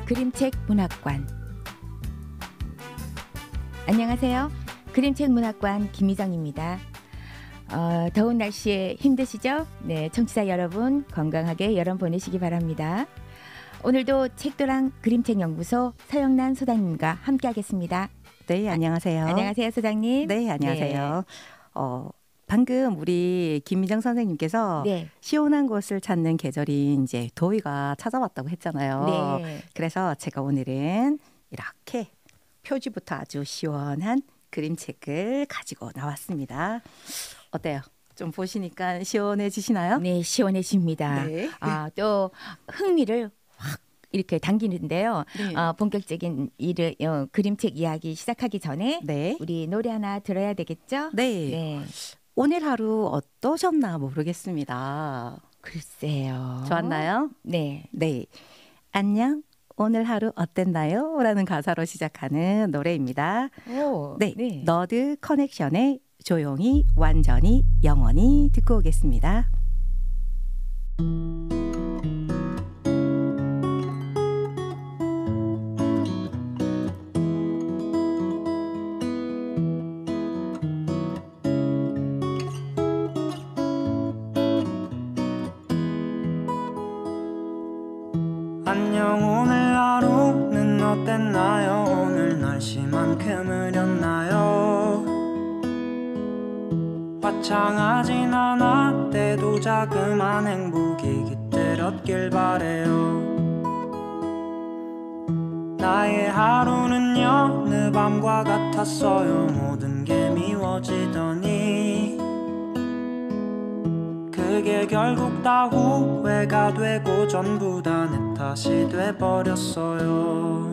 그림책 문학관. 안녕하세요. 그림책 문학관 김희정입니다. 더운 날씨에 힘드시죠? 네, 청취자 여러분 건강하게 여름 보내시기 바랍니다. 오늘도 책도랑 그림책연구소 서영란 소장님과 함께하겠습니다. 네, 안녕하세요. 안녕하세요, 소장님. 네, 안녕하세요. 네. 방금 우리 김미정 선생님께서 네. 시원한 곳을 찾는 계절인 이제 더위가 찾아왔다고 했잖아요. 네. 그래서 제가 오늘은 이렇게 표지부터 아주 시원한 그림책을 가지고 나왔습니다. 어때요? 좀 보시니까 시원해지시나요? 네, 시원해집니다. 네. 또 흥미를 확 이렇게 당기는데요. 네. 본격적인 그림책 이야기 시작하기 전에 네. 우리 노래 하나 들어야 되겠죠? 네. 네. 오늘 하루 어떠셨나 모르겠습니다. 글쎄요. 좋았나요? 네. 네. 안녕. 오늘 하루 어땠나요? 라는 가사로 시작하는 노래입니다. 오, 네. 네. 너드 커넥션의 조용히 완전히 영원히 듣고 오겠습니다. 안녕 오늘 하루는 어땠나요? 오늘 날씨만큼 흐렸나요? 화창하진 않았대도 자그만 행복이 깃들었길 바래요. 나의 하루는요 어느 밤과 같았어요. 모든 게 미워지더니 그게 결국 다 후회가 되고 전부 다 내 탓이 돼버렸어요.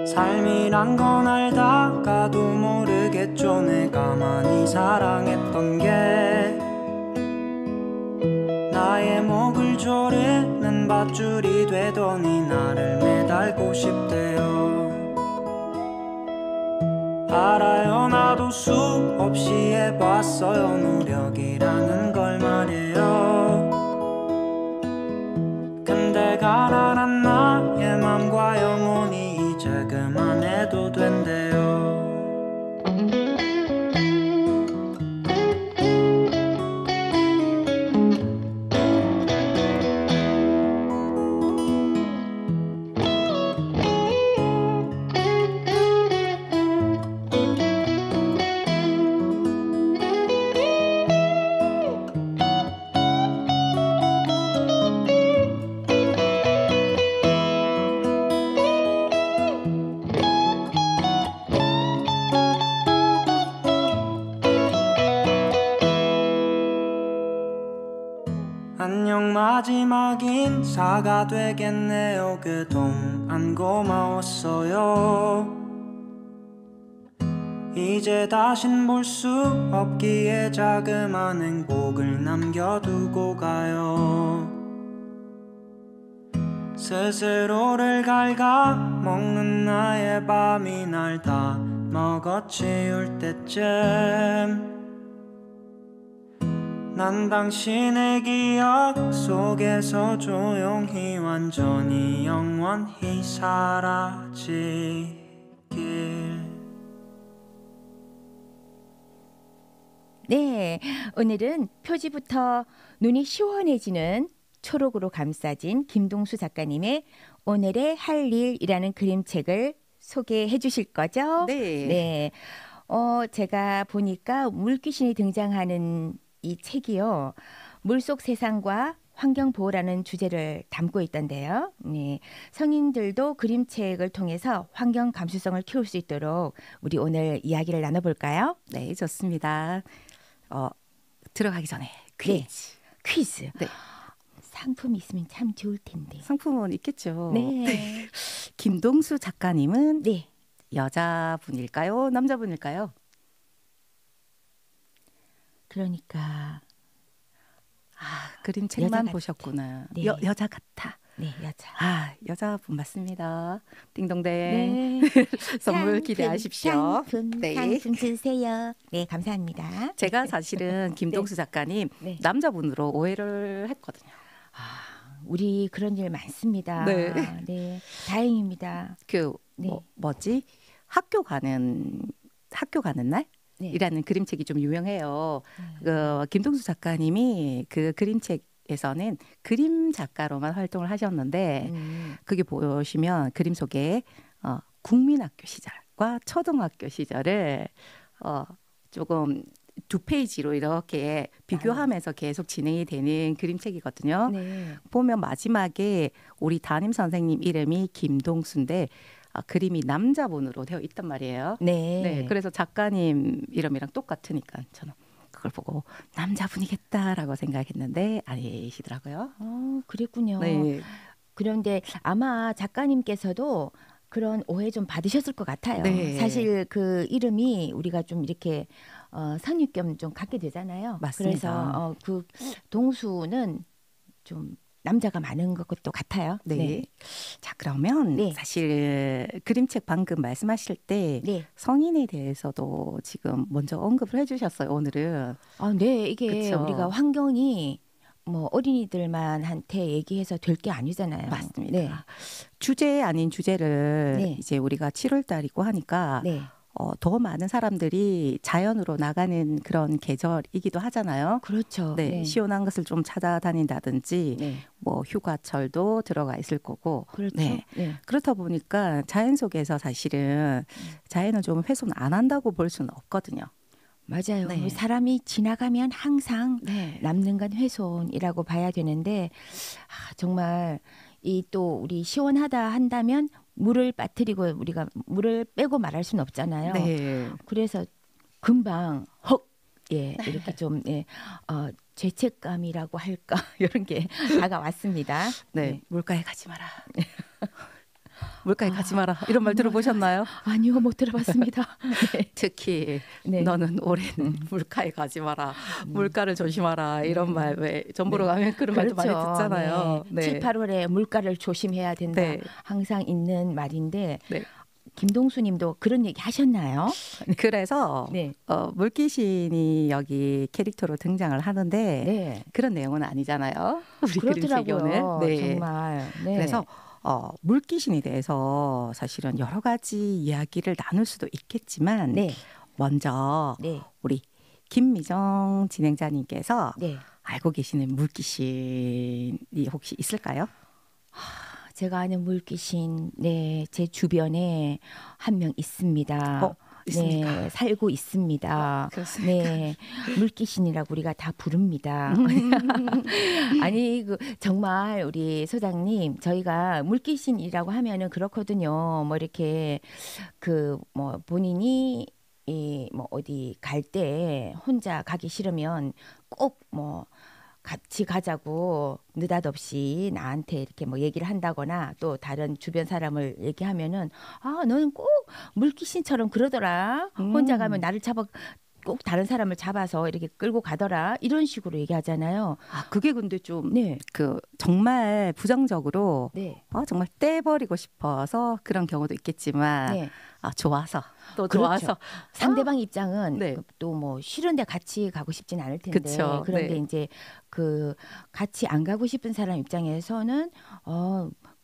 삶이란 건 알다가도 모르겠죠. 내가 많이 사랑했던 게 나의 목을 조르는 밧줄이 되더니 나를 매달고 싶대요. 알아요 나도 수없이 해봤어요. 노력이라는 걸 말이에요. 근데 가난한 나의 맘과 영혼이 이제 그만해도 된대요. 안녕 마지막 인사가 되겠네요. 그동안 고마웠어요. 이제 다신 볼 수 없기에 자그만 행복을 남겨두고 가요. 스스로를 갉아먹는 나의 밤이 날 다 먹어치울 때쯤 난 당신의 기억 속에서 조용히 완전히 영원히 사라지길. 네, 오늘은 표지부터 눈이 시원해지는 초록으로 감싸진 김동수 작가님의 오늘의 할 일이라는 그림책을 소개해 주실 거죠? 네. 네. 제가 보니까 물귀신이 등장하는 이 책이요. 물속 세상과 환경 보호라는 주제를 담고 있던데요. 네. 성인들도 그림책을 통해서 환경 감수성을 키울 수 있도록 우리 오늘 이야기를 나눠볼까요? 네, 좋습니다. 들어가기 전에 퀴즈. 퀴즈. 네. 상품 있으면 참 좋을 텐데. 상품은 있겠죠. 네. 김동수 작가님은 네. 여자분일까요? 남자분일까요? 그러니까 그림책만 여자 같아. 보셨구나. 네. 여자 같아. 네, 여자. 아, 여자분 맞습니다. 띵동댕. 네. 선물 상품, 기대하십시오. 상품, 네. 상품 주세요. 네, 감사합니다. 제가 사실은 김동수 작가님 네. 남자분으로 오해를 했거든요. 우리 그런 일 많습니다. 네. 네, 다행입니다. 그 네. 뭐지? 학교 가는 날? 네. 이라는 그림책이 좀 유명해요. 그 김동수 작가님이 그 그림책에서는 그림 작가로만 활동을 하셨는데 그게 보시면 그림 속에 국민학교 시절과 초등학교 시절을 조금 두 페이지로 이렇게 비교하면서 계속 진행이 되는 그림책이거든요. 네. 보면 마지막에 우리 담임 선생님 이름이 김동수인데 그림이 남자분으로 되어 있단 말이에요. 네. 네, 그래서 작가님 이름이랑 똑같으니까 저는 그걸 보고 남자분이겠다라고 생각했는데 아니시더라고요. 그랬군요. 네, 그런데 아마 작가님께서도 그런 오해 좀 받으셨을 것 같아요. 네. 사실 그 이름이 우리가 좀 이렇게 선입견 좀 갖게 되잖아요. 맞습니다. 그래서 그 동수는 좀 남자가 많은 것도 같아요. 네. 자, 그러면 네. 사실 그림책 방금 말씀하실 때 네. 성인에 대해서도 지금 먼저 언급을 해주셨어요. 오늘은. 네, 이게 그쵸. 우리가 환경이 뭐 어린이들만한테 얘기해서 될 게 아니잖아요. 맞습니다. 네. 주제 아닌 주제를 네. 이제 우리가 7월 달이고 하니까 네. 더 많은 사람들이 자연으로 나가는 그런 계절이기도 하잖아요. 그렇죠. 네, 시원한 것을 좀 찾아다닌다든지 네. 뭐 휴가철도 들어가 있을 거고. 그렇죠. 네. 네. 그렇다 보니까 자연 속에서 사실은 자연을 좀 훼손 안 한다고 볼 수는 없거든요. 맞아요. 네. 사람이 지나가면 항상 네. 남는 건 훼손이라고 봐야 되는데 정말 이 또 우리 시원하다 한다면 물을 빠뜨리고 우리가 물을 빼고 말할 수는 없잖아요. 네. 그래서 금방 이렇게 좀 죄책감이라고 할까 이런 게 다가왔습니다. 네. 물가에 가지 마라. 물가에 가지 마라. 이런 말 들어보셨나요? 아니요, 못 들어봤습니다. 네. 특히 네. 너는 올해는 물가에 가지 마라. 물가를 조심하라. 이런 말 왜 전보러 가면 그런 말도 많이 듣잖아요. 네. 7, 8월에 물가를 조심해야 된다. 네. 항상 있는 말인데 네. 김동수 님도 그런 얘기 하셨나요? 그래서 네. 물귀신이 여기 캐릭터로 등장을 하는데 네. 그런 내용은 아니잖아요. 우리 그림책이 그렇더라고요. 오늘. 네. 정말. 네. 그래서 물귀신에 대해서 사실은 여러 가지 이야기를 나눌 수도 있겠지만 네. 먼저 네. 우리 김미정 진행자님께서 네. 알고 계시는 물귀신이 혹시 있을까요? 제가 아는 물귀신, 네, 제 주변에 한 명 있습니다. 있습니까? 네, 살고 있습니다. 그렇습니까? 네, 물귀신이라고 우리가 다 부릅니다. 아니, 정말 우리 소장님, 저희가 물귀신이라고 하면은 그렇거든요. 뭐 이렇게 뭐 본인이 뭐 어디 갈 때 혼자 가기 싫으면 꼭 뭐 같이 가자고 느닷없이 나한테 이렇게 뭐 얘기를 한다거나 또 다른 주변 사람을 얘기하면은 너는 꼭 물귀신처럼 그러더라. 혼자 가면 나를 꼭 다른 사람을 잡아서 이렇게 끌고 가더라. 이런 식으로 얘기하잖아요. 그게 근데 좀 네. 정말 부정적으로 네. 정말 떼버리고 싶어서 그런 경우도 있겠지만 네. 좋아서 또 그렇죠. 좋아서 상대방 입장은 네. 또 뭐 싫은데 같이 가고 싶진 않을 텐데 그쵸. 그런데 네. 이제 같이 안 가고 싶은 사람 입장에서는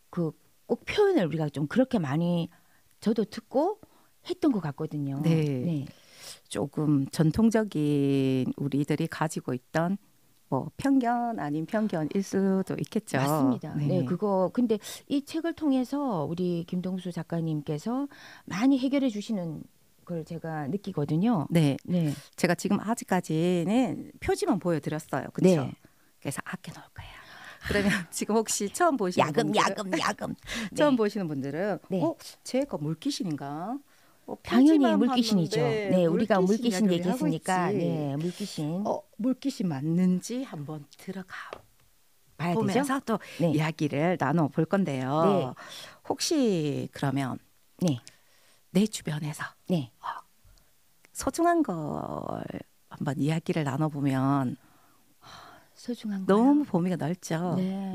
꼭 표현을 우리가 좀 그렇게 많이 저도 듣고 했던 것 같거든요. 네. 네. 조금 전통적인 우리들이 가지고 있던 뭐 편견 아닌 편견일 수도 있겠죠. 맞습니다. 네, 근데 이 책을 통해서 우리 김동수 작가님께서 많이 해결해 주시는 걸 제가 느끼거든요. 네. 네. 제가 지금 아직까지는 표지만 보여드렸어요. 그렇죠? 네. 그래서 아껴놓을 거예요. 그러면 지금 혹시 처음 보시는 야금. 처음 보시는 분들은 네. 제가 물귀신인가? 당연히 표지만 물귀신이죠. 봤는데 네, 우리가 물귀신 이야기를 얘기했으니까 하고 있지. 네, 물귀신 물귀신 맞는지 한번 들어가 봐야 보면서 되죠. 또 네. 이야기를 나눠 볼 건데요. 네. 혹시 그러면 네. 내 주변에서 네. 소중한 걸 한번 이야기를 나눠보면 소중한 거요. 너무 범위가 넓죠. 네.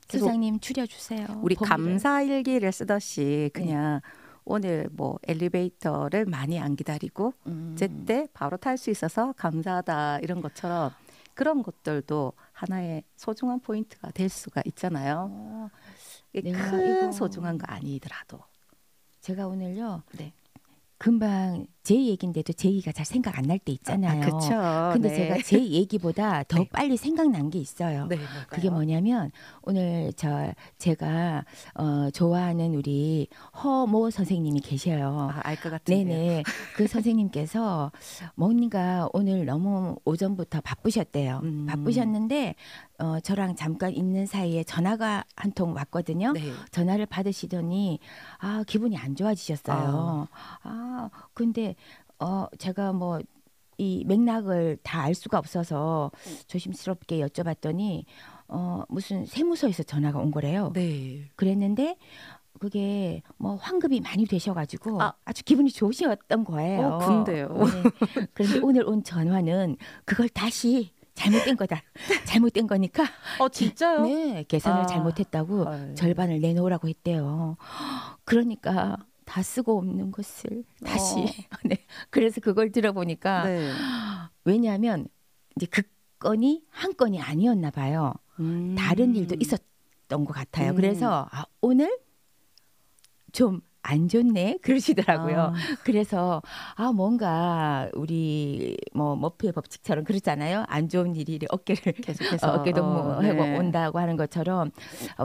그래서 소장님 추려주세요. 우리 범위를. 감사일기를 쓰듯이 그냥 오늘 뭐 엘리베이터를 많이 안 기다리고 제때 바로 탈 수 있어서 감사하다 이런 것처럼 그런 것들도 하나의 소중한 포인트가 될 수가 있잖아요. 이게 내가 큰 이거- 소중한 거 아니더라도. 제가 오늘요. 네. 금방 제 얘기인데도 제 얘기가 잘 생각 안 날 때 있잖아요. 그렇죠. 근데 네. 제가 제 얘기보다 더 네. 빨리 생각난 게 있어요. 네, 뭘까요? 그게 뭐냐면 오늘 제가 좋아하는 우리 허모 선생님이 계셔요. 알 것 같은데. 네네. 그 선생님께서 뭔가 오늘 너무 오전부터 바쁘셨대요. 바쁘셨는데 저랑 잠깐 있는 사이에 전화가 한 통 왔거든요. 네. 전화를 받으시더니 기분이 안 좋아지셨어요. 근데 제가 뭐 이 맥락을 다 알 수가 없어서 조심스럽게 여쭤봤더니 무슨 세무서에서 전화가 온 거래요. 네. 그랬는데 그게 뭐 환급이 많이 되셔가지고 아. 아주 기분이 좋으셨던 거예요. 근데요. 네. 그런데 오늘 온 전화는 그걸 다시 잘못된 거다. 잘못된 거니까. 진짜요? 네, 계산을 아. 잘못했다고 아유. 절반을 내놓으라고 했대요. 그러니까 다 쓰고 없는 것을 다시. 네. 그래서 그걸 들어보니까 네. 왜냐하면 이제 그 건이 한 건이 아니었나 봐요. 다른 일도 있었던 것 같아요. 그래서 오늘 좀 안 좋네 그러시더라고요. 그래서 뭔가 우리 뭐 머피의 법칙처럼 그렇잖아요. 안 좋은 일이 어깨를 계속해서 어깨 동무하고 네. 온다고 하는 것처럼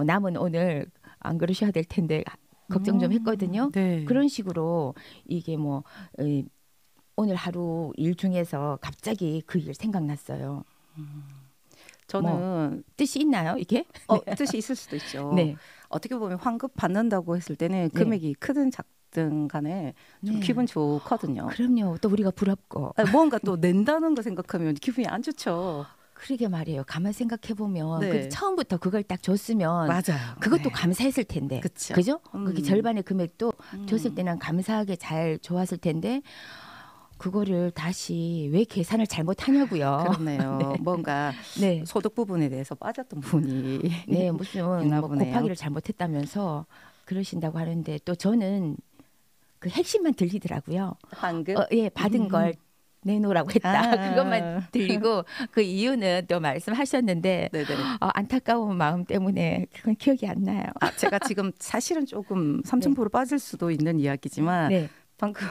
남은 오늘 안 그러셔야 될 텐데 걱정 좀 했거든요. 네. 그런 식으로 이게 뭐 오늘 하루 일 중에서 갑자기 그 일 생각났어요. 저는 뜻이 있나요, 이게? 뜻이 있을 수도 있죠. 네. 어떻게 보면 환급 받는다고 했을 때는 금액이 크든 작든 간에 좀 네. 기분 좋거든요. 그럼요. 또 우리가 부럽고. 뭔가 또 낸다는 거 생각하면 기분이 안 좋죠. 그러게 말이에요. 가만 생각해 보면 네. 처음부터 그걸 딱 줬으면 맞아요. 그것도 네. 감사했을 텐데. 그쵸. 그죠? 그게 절반의 금액도 줬을 음. 때는 감사하게 잘 좋았을 텐데 그거를 다시 왜 계산을 잘못하냐고요. 그렇네요. 네. 뭔가 네. 소득 부분에 대해서 빠졌던 부분이 네, 무슨 있나 뭐 보네요. 곱하기를 잘못했다면서 그러신다고 하는데 또 저는 그 핵심만 들리더라고요. 환급. 예, 받은 걸 내놓으라고 했다. 아. 그것만 들리고 그 이유는 또 말씀하셨는데 네네. 안타까운 마음 때문에 그건 기억이 안 나요. 제가 지금 사실은 조금 3,000% 빠질 수도 있는 이야기지만 네, 방금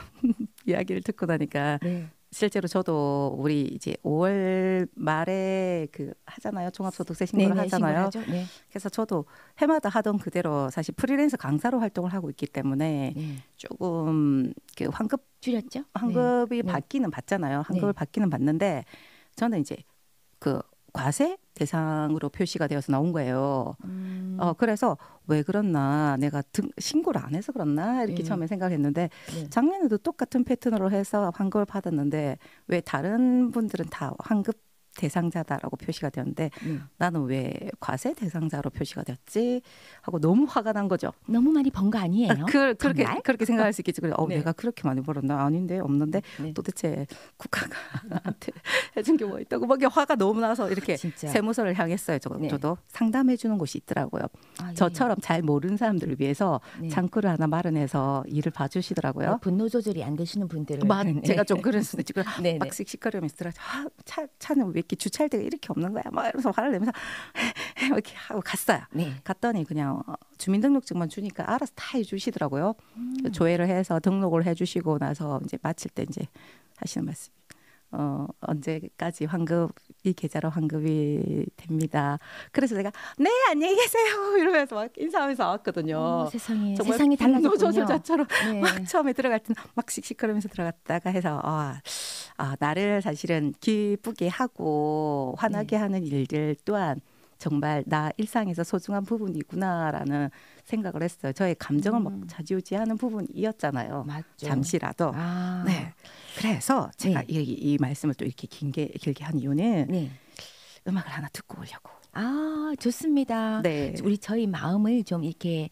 이야기를 듣고 나니까 네, 실제로 저도 우리 이제 5월 말에 그 하잖아요. 종합소득세 신고를 하잖아요. 신고하죠. 네, 그래서 저도 해마다 하던 그대로 사실 프리랜서 강사로 활동을 하고 있기 때문에 네. 조금 그 줄였죠? 환급이 네. 받기는 받잖아요. 환급을 네. 받기는 받는데 저는 이제 그 과세 대상으로 표시가 되어서 나온 거예요. 그래서 왜 그렇나 내가 신고를 안 해서 그렇나 이렇게 네. 처음에 생각했는데 네. 작년에도 똑같은 패턴으로 해서 환급을 받았는데 왜 다른 분들은 다 환급 대상자다라고 표시가 되었는데 나는 왜 과세 대상자로 표시가 되었지 하고 너무 화가 난 거죠. 너무 많이 번 거 아니에요? 정말? 그렇게 생각할 수 있겠지. 그래, 네. 내가 그렇게 많이 벌었나? 아닌데 없는데 네. 도대체 국가가 나한테 해준 게 뭐 있다고 막 화가 너무 나서 이렇게 진짜. 세무서를 향했어요. 네. 저도 상담해 주는 곳이 있더라고요. 아, 예. 저처럼 잘 모르는 사람들을 위해서 네. 창구를 하나 마련해서 일을 봐주시더라고요. 분노 조절이 안 되시는 분들은 네. 제가 좀 그럴 수도 있지. 네, 네. 막 씩씩거리면서 들어. 차는 왜 이렇게 주차할 데가 이렇게 없는 거야? 막 이러면서 화를 내면서 이렇게 하고 갔어요. 네. 갔더니 그냥 주민등록증만 주니까 알아서 다 해주시더라고요. 조회를 해서 등록을 해주시고 나서 이제 마칠 때 이제 하시는 말씀. 언제까지 이 계좌로 환급이 됩니다. 그래서 제가 네 안녕히 계세요 이러면서 막 인사하면서 왔거든요. 세상에 정말 세상이 달라졌군요. 조절자처럼 네. 막 처음에 들어갈 때는 막 씩씩거리면서 들어갔다가 해서 나를 사실은 기쁘게 하고 화나게 하는 일들 또한 정말 나 일상에서 소중한 부분이구나라는 생각을 했어요. 저의 감정을 막 좌지우지하는 부분이었잖아요. 맞죠. 잠시라도. 네. 그래서 제가 네. 이 말씀을 또 이렇게 길게 한 이유는 네. 음악을 하나 듣고 오려고. 좋습니다. 네. 저희 마음을 좀 이렇게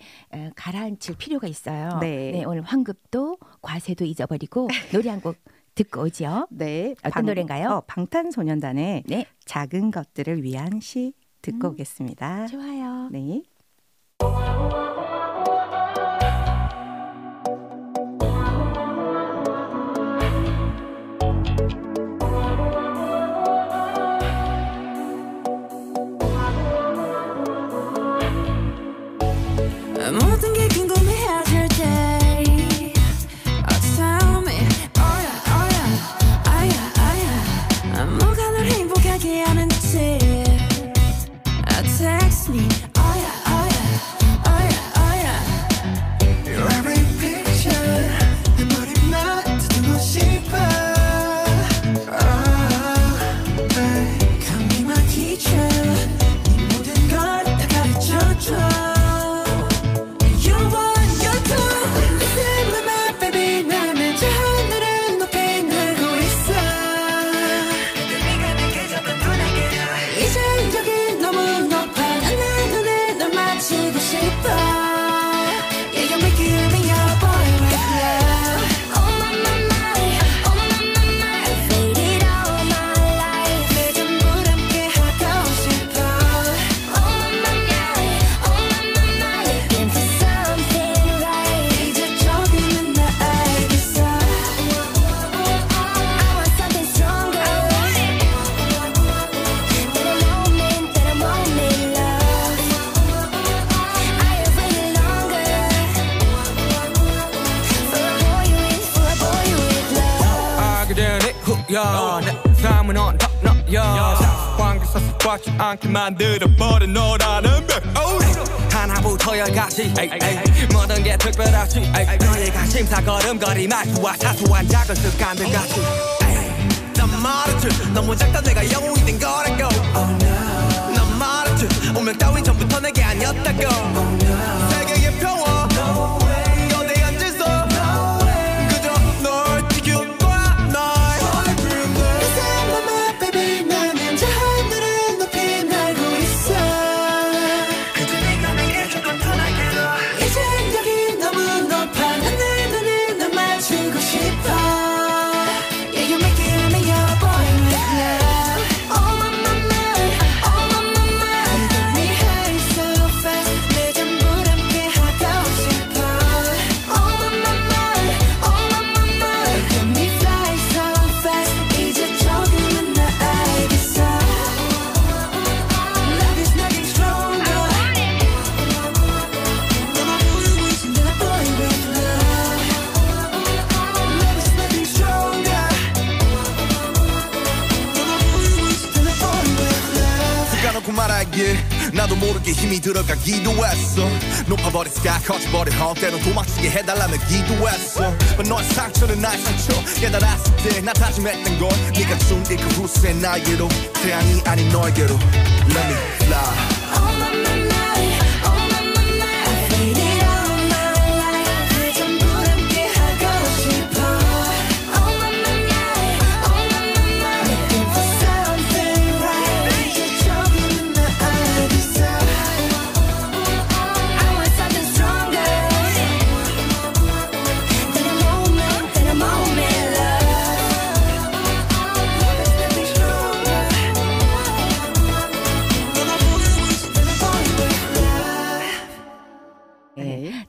가라앉힐 필요가 있어요. 네. 오늘 환급도 과세도 잊어버리고 노래 한 곡 듣고 오죠. 네, 어떤 노래인가요? 방탄소년단의 네. 작은 것들을 위한 시 듣고 오겠습니다. 좋아요. 네. 모든 게 궁금해질 때 tell me oh yeah 뭐가 널 행복하게 하는지 text me oh yeah Your every picture 내 머리만 듣고 싶어 Come be my teacher 네 모든 걸 다 가르쳐줘 내 삶은 언덕너여 관계 섞지 않게 만들어버린 너라는 백 하나부터 열까지 모든 게 특별하지 너의 관심사 걸음걸이 말투와 사소한 작은 습관들같이 난 말했지 너무 작다 내가 영웅이 된 거라고 난 말했지 운명 따윈 전부터 내게 아니었다고 세계의 평화 거대한 질서 그저 널 지켜봐 나도 모르게 힘이 들어가기도 했어 높아버린 스카 커져버린 헛 때론 도망치게 해달라며 기도했어 너의 상처는 나의 상처 깨달았을 때 나 다짐했던 건 네가 준 그 후세 나에게로 태양이 아닌 너에게로 Let me fly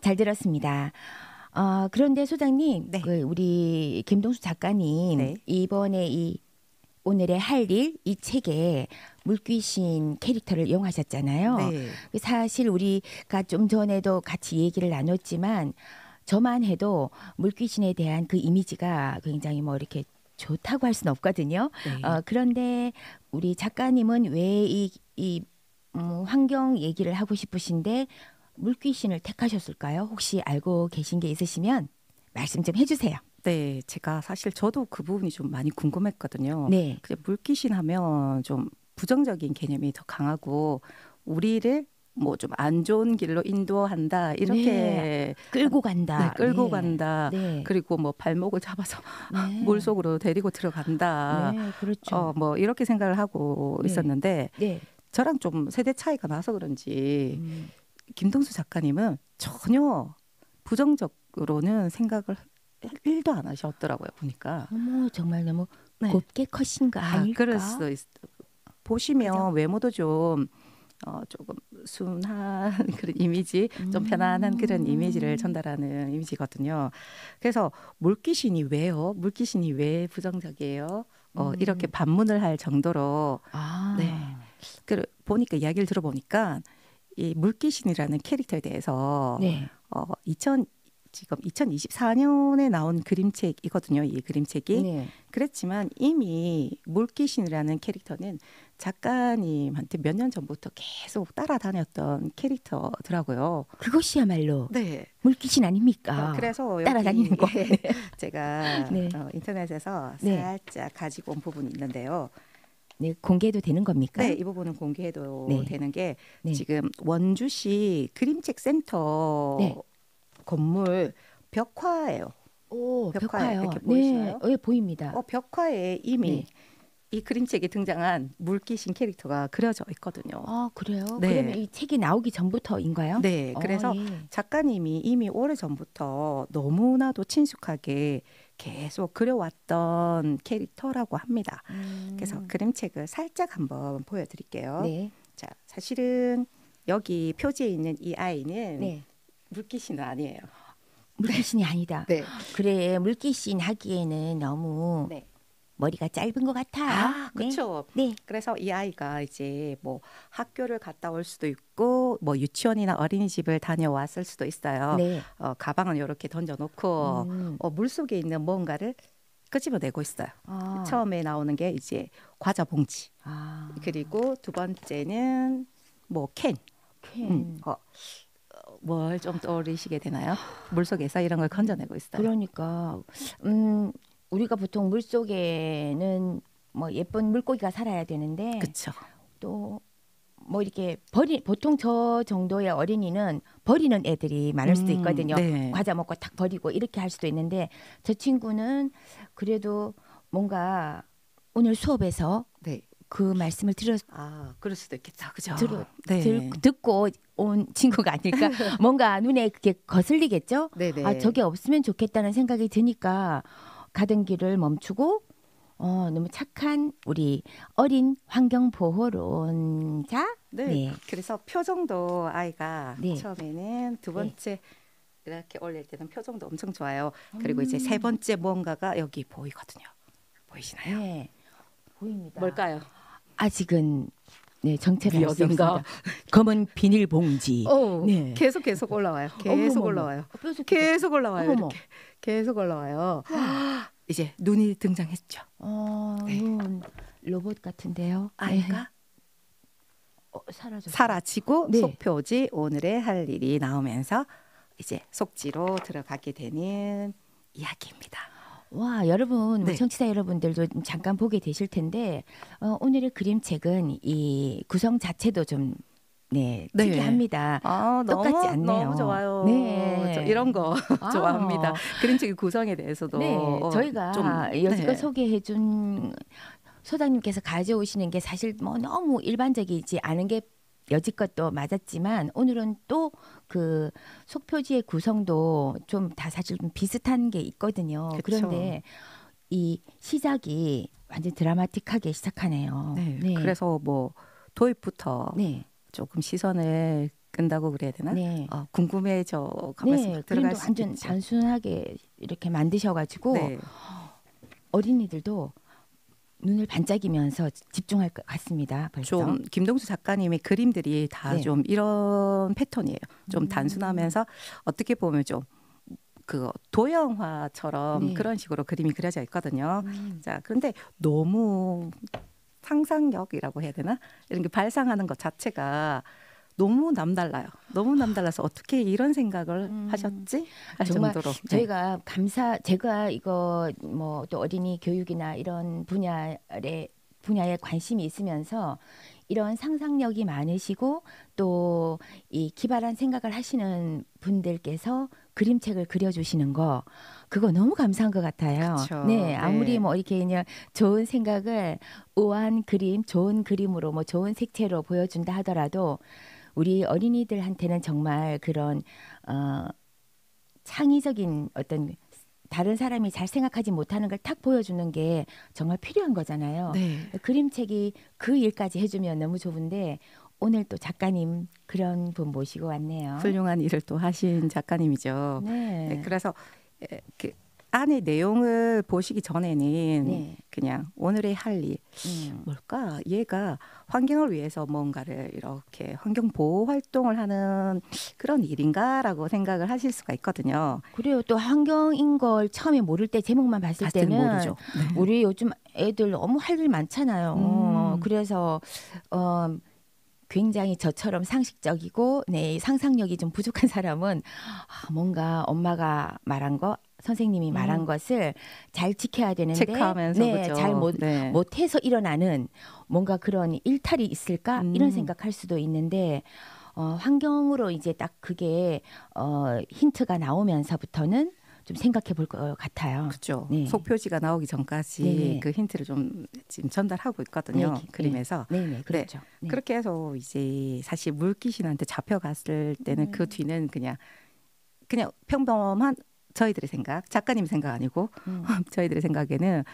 잘 들었습니다. 그런데 소장님, 네. 우리 김동수 작가님 네. 이번에 이 오늘의 할 일 이 책에 물귀신 캐릭터를 이용하셨잖아요. 네. 사실 우리가 좀 전에도 같이 얘기를 나눴지만 저만 해도 물귀신에 대한 그 이미지가 굉장히 뭐 이렇게 좋다고 할 수는 없거든요. 네. 그런데 우리 작가님은 왜 이 환경 얘기를 하고 싶으신데 물귀신을 택하셨을까요? 혹시 알고 계신 게 있으시면 말씀 좀 해주세요. 네, 제가 사실 저도 그 부분이 좀 많이 궁금했거든요. 네. 그냥 물귀신 하면 좀 부정적인 개념이 더 강하고 우리를 뭐 좀 안 좋은 길로 인도한다 이렇게 네. 끌고 간다. 네, 끌고 네. 간다. 네. 그리고 뭐 발목을 잡아서 네. 물 속으로 데리고 들어간다. 네, 그렇죠. 뭐 이렇게 생각을 하고 네. 있었는데 네. 저랑 좀 세대 차이가 나서 그런지 음. 김동수 작가님은 전혀 부정적으로는 생각을 일도 안 하셨더라고요. 보니까. 어머 정말 너무 네. 곱게 커신 거 아닐까? 그럴 수도 보시면 그죠? 외모도 좀 조금 순한 그런 이미지, 좀 편안한 그런 이미지를 전달하는 이미지거든요. 그래서 물귀신이 왜요? 물귀신이 왜 부정적이에요? 이렇게 반문을 할 정도로 아, 네. 보니까 이야기를 들어보니까 이 물귀신이라는 캐릭터에 대해서 네. 지금 2024년에 나온 그림책이거든요. 이 그림책이. 네. 그랬지만 이미 물귀신이라는 캐릭터는 작가님한테 몇 년 전부터 계속 따라다녔던 캐릭터더라고요. 그것이야말로 네. 물귀신 아닙니까? 그래서 여기 따라다니는 거. 제가 네. 인터넷에서 네. 살짝 가지고 온 부분이 있는데요. 네, 공개도 되는 겁니까? 네, 이 부분은 공개해도 네. 되는 게 네. 지금 원주시 그림책 센터 네. 건물 벽화예요. 오, 벽화에 벽화요. 이렇게 보이시나요? 네, 보입니다. 벽화에 이미 네. 이 그림책에 등장한 물귀신 캐릭터가 그려져 있거든요. 아, 그래요? 네. 그러면 이 책이 나오기 전부터인가요? 네, 그래서 예. 작가님이 이미 오래 전부터 너무나도 친숙하게 계속 그려왔던 캐릭터라고 합니다. 그래서 그림책을 살짝 한번 보여드릴게요. 네. 자, 사실은 여기 표지에 있는 이 아이는 네. 물귀신은 아니에요. 물귀신이 아니다. 네. 그래, 물귀신 하기에는 너무 네. 머리가 짧은 것 같아. 아, 그렇죠. 네. 그래서 이 아이가 이제 뭐 학교를 갔다 올 수도 있고 뭐 유치원이나 어린이집을 다녀왔을 수도 있어요. 네. 가방은 이렇게 던져놓고 물 속에 있는 뭔가를 끄집어내고 있어요. 아. 처음에 나오는 게 이제 과자 봉지. 아. 그리고 두 번째는 뭐 캔. 뭘 좀 떠올리시게 되나요? 물 속에서 이런 걸 건져내고 있어요. 그러니까 우리가 보통 물 속에는 뭐 예쁜 물고기가 살아야 되는데 그렇죠. 또 뭐 이렇게 보통 저 정도의 어린이는 버리는 애들이 많을 수도 있거든요. 네. 과자 먹고 탁 버리고 이렇게 할 수도 있는데 저 친구는 그래도 뭔가 오늘 수업에서 네. 그 말씀을 그럴 수도 있겠다. 그죠? 네. 듣고 온 친구가 아닐까. 뭔가 눈에 그게 거슬리겠죠. 네네. 아, 저게 없으면 좋겠다는 생각이 드니까 가던 길을 멈추고 너무 착한 우리 어린 환경보호론자. 네. 네. 그래서 표정도 아이가 네. 처음에는 두 번째 이렇게 올릴 때는 표정도 엄청 좋아요. 그리고 이제 세 번째 뭔가가 여기 보이거든요. 보이시나요? 네. 보입니다. 뭘까요? 아직은 네, 정체를 알 수 여긴가? 없습니다. 검은 비닐봉지. 네. 계속 올라와요. 계속 어머머머. 올라와요. 뾰족해. 계속 올라와요. 어머머. 이렇게 계속 올라와요. 이제 눈이 등장했죠. 네. 로봇 같은데요. 아이가 사라졌어요. 사라지고 네. 속표지 오늘의 할 일이 나오면서 이제 속지로 들어가게 되는 이야기입니다. 와, 여러분, 네. 청취자 여러분들도 잠깐 보게 되실 텐데 오늘의 그림책은 이 구성 자체도 좀 네. 특이합니다. 똑같지 않네요. 너무 좋아요. 네. 저 이런 거 아. 좋아합니다. 그림책의 구성에 대해서도 네, 저희가 좀, 여지껏 네. 소개해준 소장님께서 가져오시는 게 사실 뭐 너무 일반적이지 않은 게 여지껏 또 맞았지만 오늘은 또 그 속표지의 구성도 좀 다 사실 좀 비슷한 게 있거든요. 그쵸. 그런데 이 시작이 완전 드라마틱하게 시작하네요. 네. 그래서 뭐 도입부터 네. 조금 시선을 끈다고 그래야 되나? 네. 궁금해져 가면서 네, 막 들어갈 그림도 수 완전 있죠. 단순하게 이렇게 만드셔가지고 네. 어린이들도 눈을 반짝이면서 집중할 것 같습니다. 벌써. 좀 김동수 작가님의 그림들이 다 네. 좀 이런 패턴이에요. 좀 단순하면서 어떻게 보면 좀 그 도형화처럼 네. 그런 식으로 그림이 그려져 있거든요. 자, 그런데 너무 상상력이라고 해야 되나? 이런 게 발상하는 것 자체가 너무 남달라요. 너무 남달라서 어떻게 이런 생각을 하셨지? 할 정말 정도로. 저희가 제가 이거 뭐 또 어린이 교육이나 이런 분야에 관심이 있으면서 이런 상상력이 많으시고 또 이 기발한 생각을 하시는 분들께서 그림책을 그려주시는 거 그거 너무 감사한 것 같아요. 그쵸. 네, 아무리 네. 뭐 이렇게 그냥 좋은 생각을 우아한 그림, 좋은 그림으로 뭐 좋은 색채로 보여준다 하더라도 우리 어린이들한테는 정말 그런 창의적인 어떤 다른 사람이 잘 생각하지 못하는 걸 탁 보여주는 게 정말 필요한 거잖아요. 네. 그림책이 그 일까지 해주면 너무 좋은데 오늘 또 작가님 그런 분 모시고 왔네요. 훌륭한 일을 또 하신 작가님이죠. 네. 네, 그래서 그 안의 내용을 보시기 전에는 네. 그냥 오늘의 할 일, 뭘까? 얘가 환경을 위해서 뭔가를 이렇게 환경 보호 활동을 하는 그런 일인가라고 생각을 하실 수가 있거든요. 그래요. 또 환경인 걸 처음에 모를 때 제목만 봤을 봤을 때는 때는 모르죠. 네. 우리 요즘 애들 너무 할 일 많잖아요. 음. 그래서 굉장히 저처럼 상식적이고 네, 상상력이 좀 부족한 사람은 뭔가 엄마가 말한 거, 선생님이 말한 것을 잘 지켜야 되는데 체크하면서 네, 그죠? 잘 네. 못해서 일어나는 뭔가 그런 일탈이 있을까 이런 생각할 수도 있는데 환경으로 이제 딱 그게 힌트가 나오면서부터는 좀 생각해 볼 것 같아요. 그렇죠. 네. 속표지가 나오기 전까지 네네. 그 힌트를 좀 지금 전달하고 있거든요. 네, 그림에서. 네네 그렇죠. 네. 그렇게 해서 이제 사실 물귀신한테 잡혀갔을 때는 그 뒤는 그냥 평범한 저희들의 생각, 작가님 생각 아니고 저희들의 생각에는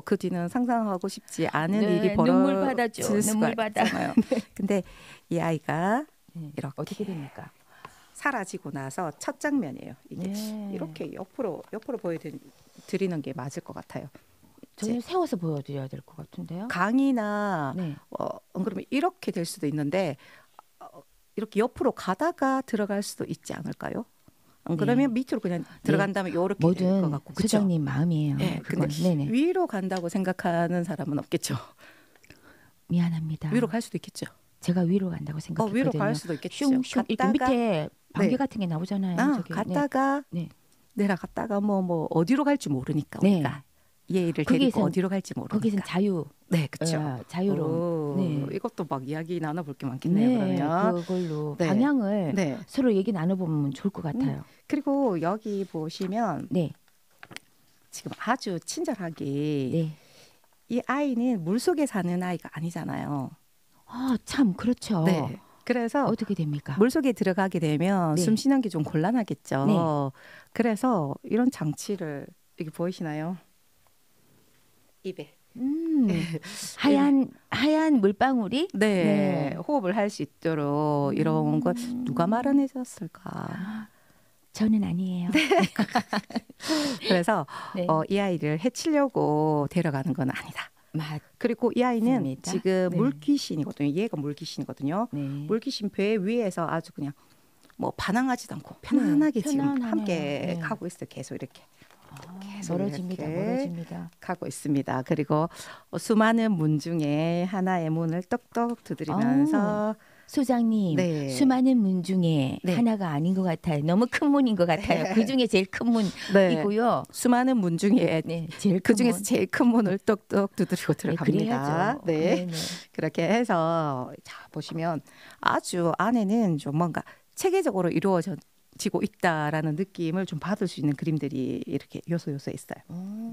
그 뒤는 상상하고 싶지 않은 네, 일이 눈물 받아죠. 벌어질 수가 눈물 받아. 있잖아요. 근데 이 아이가 네. 이렇게 어떻게 됩니까? 사라지고 나서 첫 장면이에요. 이게 네. 이렇게 옆으로 보여드리는 게 맞을 것 같아요. 저는 세워서 보여드려야 될 것 같은데요. 강이나 네. 그러면 이렇게 될 수도 있는데 이렇게 옆으로 가다가 들어갈 수도 있지 않을까요? 안 그러면 밑으로 그냥 들어간 다음에 이렇게 될 것 뭐든 같고, 그쵸? 소장님 마음이에요. 네, 그건. 근데 네네. 위로 간다고 생각하는 사람은 없겠죠. 미안합니다. 위로 갈 수도 있겠죠. 제가 위로 간다고 생각했거든요. 위로 갈 수도 있겠죠. 슝슝 이렇게 밑에 방개 네. 같은 게 나오잖아요. 저기. 갔다가 네. 내려갔다가 뭐 어디로 갈지 모르니까 네. 우리가 얘를 데리고 거기선- 어디로 갈지 모르니까. 거기선 자유. 네, 그렇죠. 자유로움. 네. 이것도 막 이야기 나눠볼 게 많겠네요. 그러면 그걸로 네. 방향을 네. 서로 얘기 나눠보면 좋을 것 같아요. 그리고 여기 보시면 네, 지금 아주 친절하게 네. 이 아이는 물 속에 사는 아이가 아니잖아요. 참 그렇죠. 네. 그래서 어떻게 됩니까? 물 속에 들어가게 되면 네. 숨 쉬는 게 좀 곤란하겠죠. 네. 그래서 이런 장치를 여기 보이시나요? 입에 하얀 물방울이 네, 호흡을 할 수 있도록 이런 걸 누가 마련해 줬을까? 저는 아니에요. 그래서 네. 이 아이를 해치려고 데려가는 건 아니다. 그리고 이 아이는 맞습니다. 지금 네. 물귀신이거든요. 얘가 물귀신이거든요. 네. 물귀신 배 위에서 아주 그냥 뭐 반항하지도 않고 편안하게 지금 편안하네요. 함께 네. 가고 있어요. 계속 이렇게. 계속 멀어집니다. 이렇게 멀어집니다. 가고 있습니다. 그리고 수많은 문 중에 하나의 문을 떡떡 두드리면서 소장님, 네. 수많은 문 중에 네. 하나가 아닌 것 같아요. 너무 큰 문인 것 같아요. 그 중에 제일 큰 문이고요. 수많은 문 중에 네, 제일 그 큰 중에서 문. 제일 큰 문을 떡떡 두드리고 들어갑니다. 그래야죠. 네. 네네. 그렇게 해서 자 보시면 아주 안에는 좀 뭔가 체계적으로 이루어지고 있다라는 느낌을 좀 받을 수 있는 그림들이 이렇게 요소에 있어요.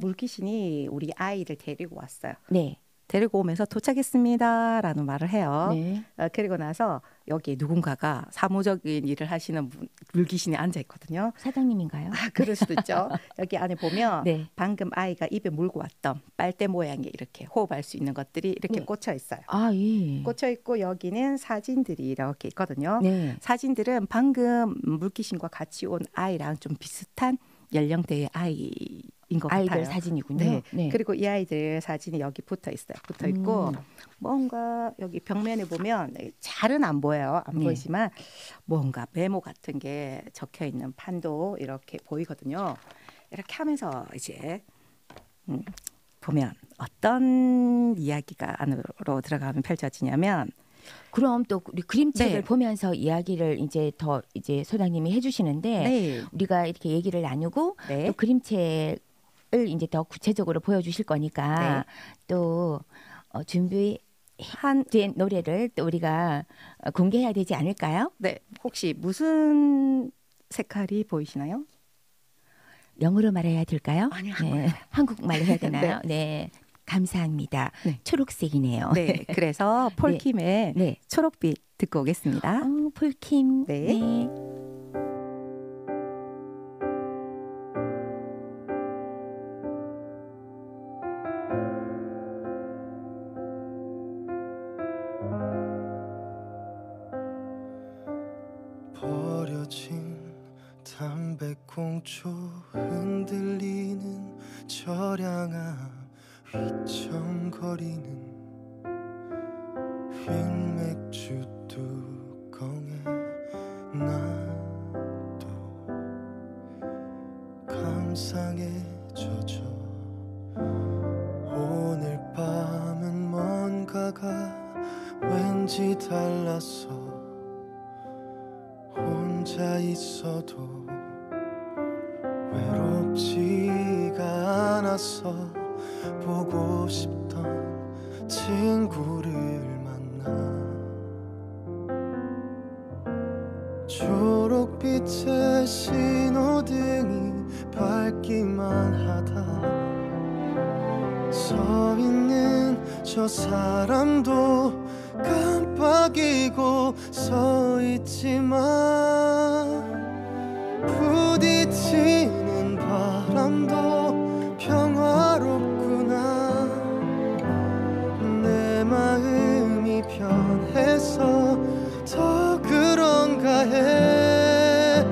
물귀신이 우리 아이를 데리고 왔어요. 네. 데리고 오면서 도착했습니다라는 말을 해요. 네. 그리고 나서 여기 누군가가 사무적인 일을 하시는 물귀신이 앉아 있거든요. 사장님인가요? 그럴 수도 있죠. 여기 안에 보면 네. 방금 아이가 입에 물고 왔던 빨대 모양의 이렇게 호흡할 수 있는 것들이 이렇게 네. 꽂혀 있어요. 예. 꽂혀 있고 여기는 사진들이 이렇게 있거든요. 네. 사진들은 방금 물귀신과 같이 온 아이랑 좀 비슷한 연령대의 아이인 것 아이들 같아요. 사진이군요. 네. 그리고 이 아이들 사진이 여기 붙어 있어요. 붙어 있고 뭔가 여기 벽면에 보면 잘은 안 보여요. 안 네. 보이지만 뭔가 메모 같은 게 적혀 있는 판도 이렇게 보이거든요. 이렇게 하면서 이제 보면 어떤 이야기가 안으로 들어가면 펼쳐지냐면 그럼 또 우리 그림책을 네. 보면서 이야기를 이제 더 이제 소장님이 해주시는데 네. 우리가 이렇게 얘기를 나누고 네. 또 그림책을 이제 더 구체적으로 보여주실 거니까 또 준비된 노래를 또 우리가 공개해야 되지 않을까요? 네. 혹시 무슨 색깔이 보이시나요? 영어로 말해야 될까요? 아니요, 네. 한국말로 해야 되나요? 네. 감사합니다. 네. 초록색이네요. 네. 그래서 폴킴의 네. 초록빛 듣고 오겠습니다. 폴킴. 네. 네. 담배꽁초 흔들리는 저량 앞 휘청거리는 흰 맥주 뚜껑에 나도 감상에 젖어 오늘 밤은 뭔가가 왠지 달라서 혼자 있어도 외롭지가 않아서 보고 싶던 친구를 만나 초록빛의 신호등이 밝기만 하다 서 있는 저 사람도 깜빡이고 서 있지만 부딪히는 바람도 평화롭구나 내 마음이 변해서 더 그런가 해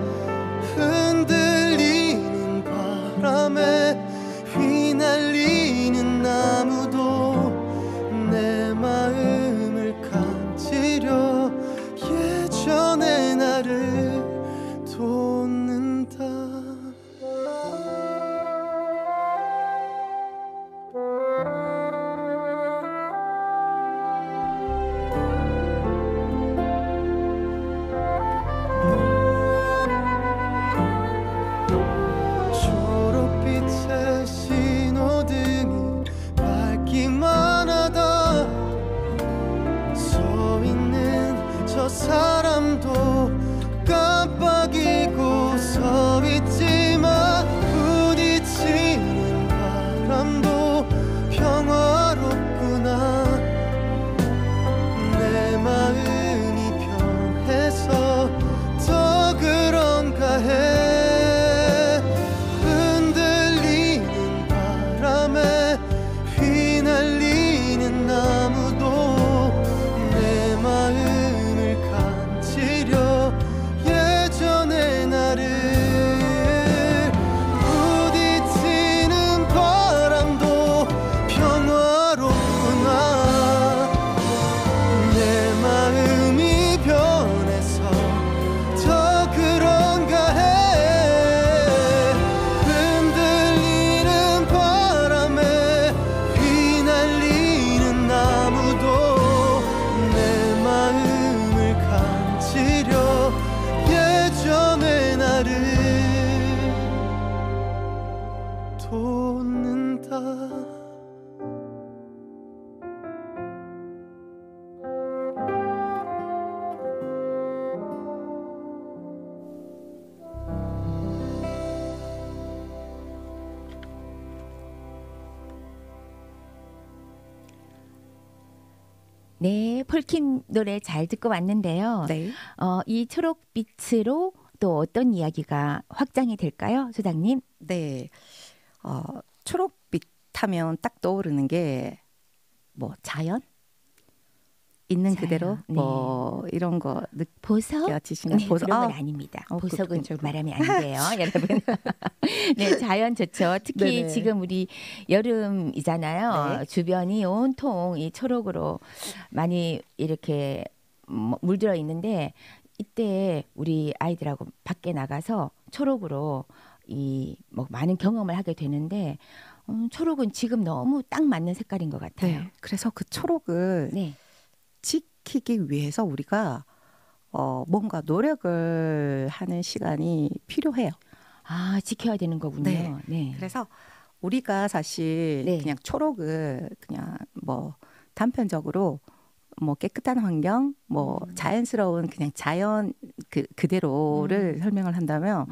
흔들리는 바람에 휘날리는 나무도 내 마음을 간지려 예전의 나를 돋는다 초록빛의 신호등이 밝기만 하다 서 있는 저 사람도 깜빡이고 서 있지만 부딪히는 바람도 평화롭구나 내 마음이 변해서 더 그런가 해 흔들리는 바람에 휘날리는 나무도 내 마음을 간지려 예전의 나를 부딪히는 바람도 평화롭구나 내 마음이 변해서 더 그런가 해 흔들리는 바람에 휘날리는 나무도 내 마음을 간지려 예전의 나를 돋는다 네, 폴킴 노래 잘 듣고 왔는데요. 네. 이 초록빛으로 또 어떤 이야기가 확장이 될까요, 소장님? 네. 초록빛 하면 딱 떠오르는 게 뭐 자연? 있는 자연, 그대로 네. 뭐 이런 거 보석? 느껴지시는 네, 보석. 그런 건 아닙니다. 보석은 그렇군요. 말하면 안 돼요, 여러분. 네, 자연 좋죠. 특히 네네. 지금 우리 여름이잖아요. 네. 주변이 온통 이 초록으로 많이 이렇게 물들어 있는데 이때 우리 아이들하고 밖에 나가서 초록으로 이 뭐 많은 경험을 하게 되는데 초록은 지금 너무 딱 맞는 색깔인 것 같아요. 네. 그래서 그 초록을 네. 지키기 위해서 우리가 뭔가 노력을 하는 시간이 필요해요. 아, 지켜야 되는 거군요. 네. 네. 그래서 우리가 사실 네. 그냥 초록을 그냥 뭐 단편적으로 뭐 깨끗한 환경, 뭐 자연스러운 그냥 자연 그대로를 설명을 한다면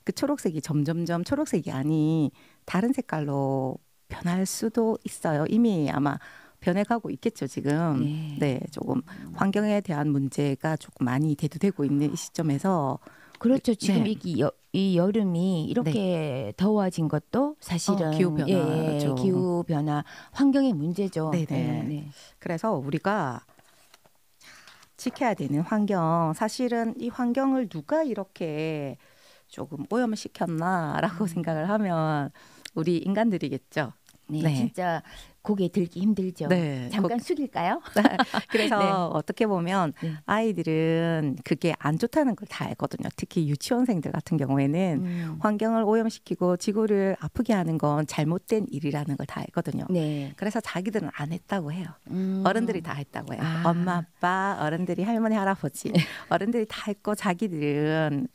그 초록색이 점점점 초록색이 아닌 다른 색깔로 변할 수도 있어요. 이미 아마 변해가고 있겠죠 지금. 네. 네, 조금 환경에 대한 문제가 조금 많이 대두되고 있는 이 시점에서 그렇죠. 지금 네. 이 여름이 이렇게 더워진 것도 사실은 기후 변화죠. 기후 변화, 환경의 문제죠. 네네. 네. 그래서 우리가 지켜야 되는 환경, 사실은 이 환경을 누가 이렇게 조금 오염을 시켰나라고 생각을 하면 우리 인간들이겠죠. 네, 네. 진짜 고개 들기 힘들죠. 네. 잠깐 숙일까요? 그래서 네. 어떻게 보면 네. 아이들은 그게 안 좋다는 걸 다 알거든요. 특히 유치원생들 같은 경우에는 환경을 오염시키고 지구를 아프게 하는 건 잘못된 일이라는 걸 다 알거든요. 네. 그래서 자기들은 안 했다고 해요. 음. 어른들이 다 했다고 해요. 아. 엄마, 아빠, 어른들이 할머니, 할아버지, 어른들이 다 했고 자기들은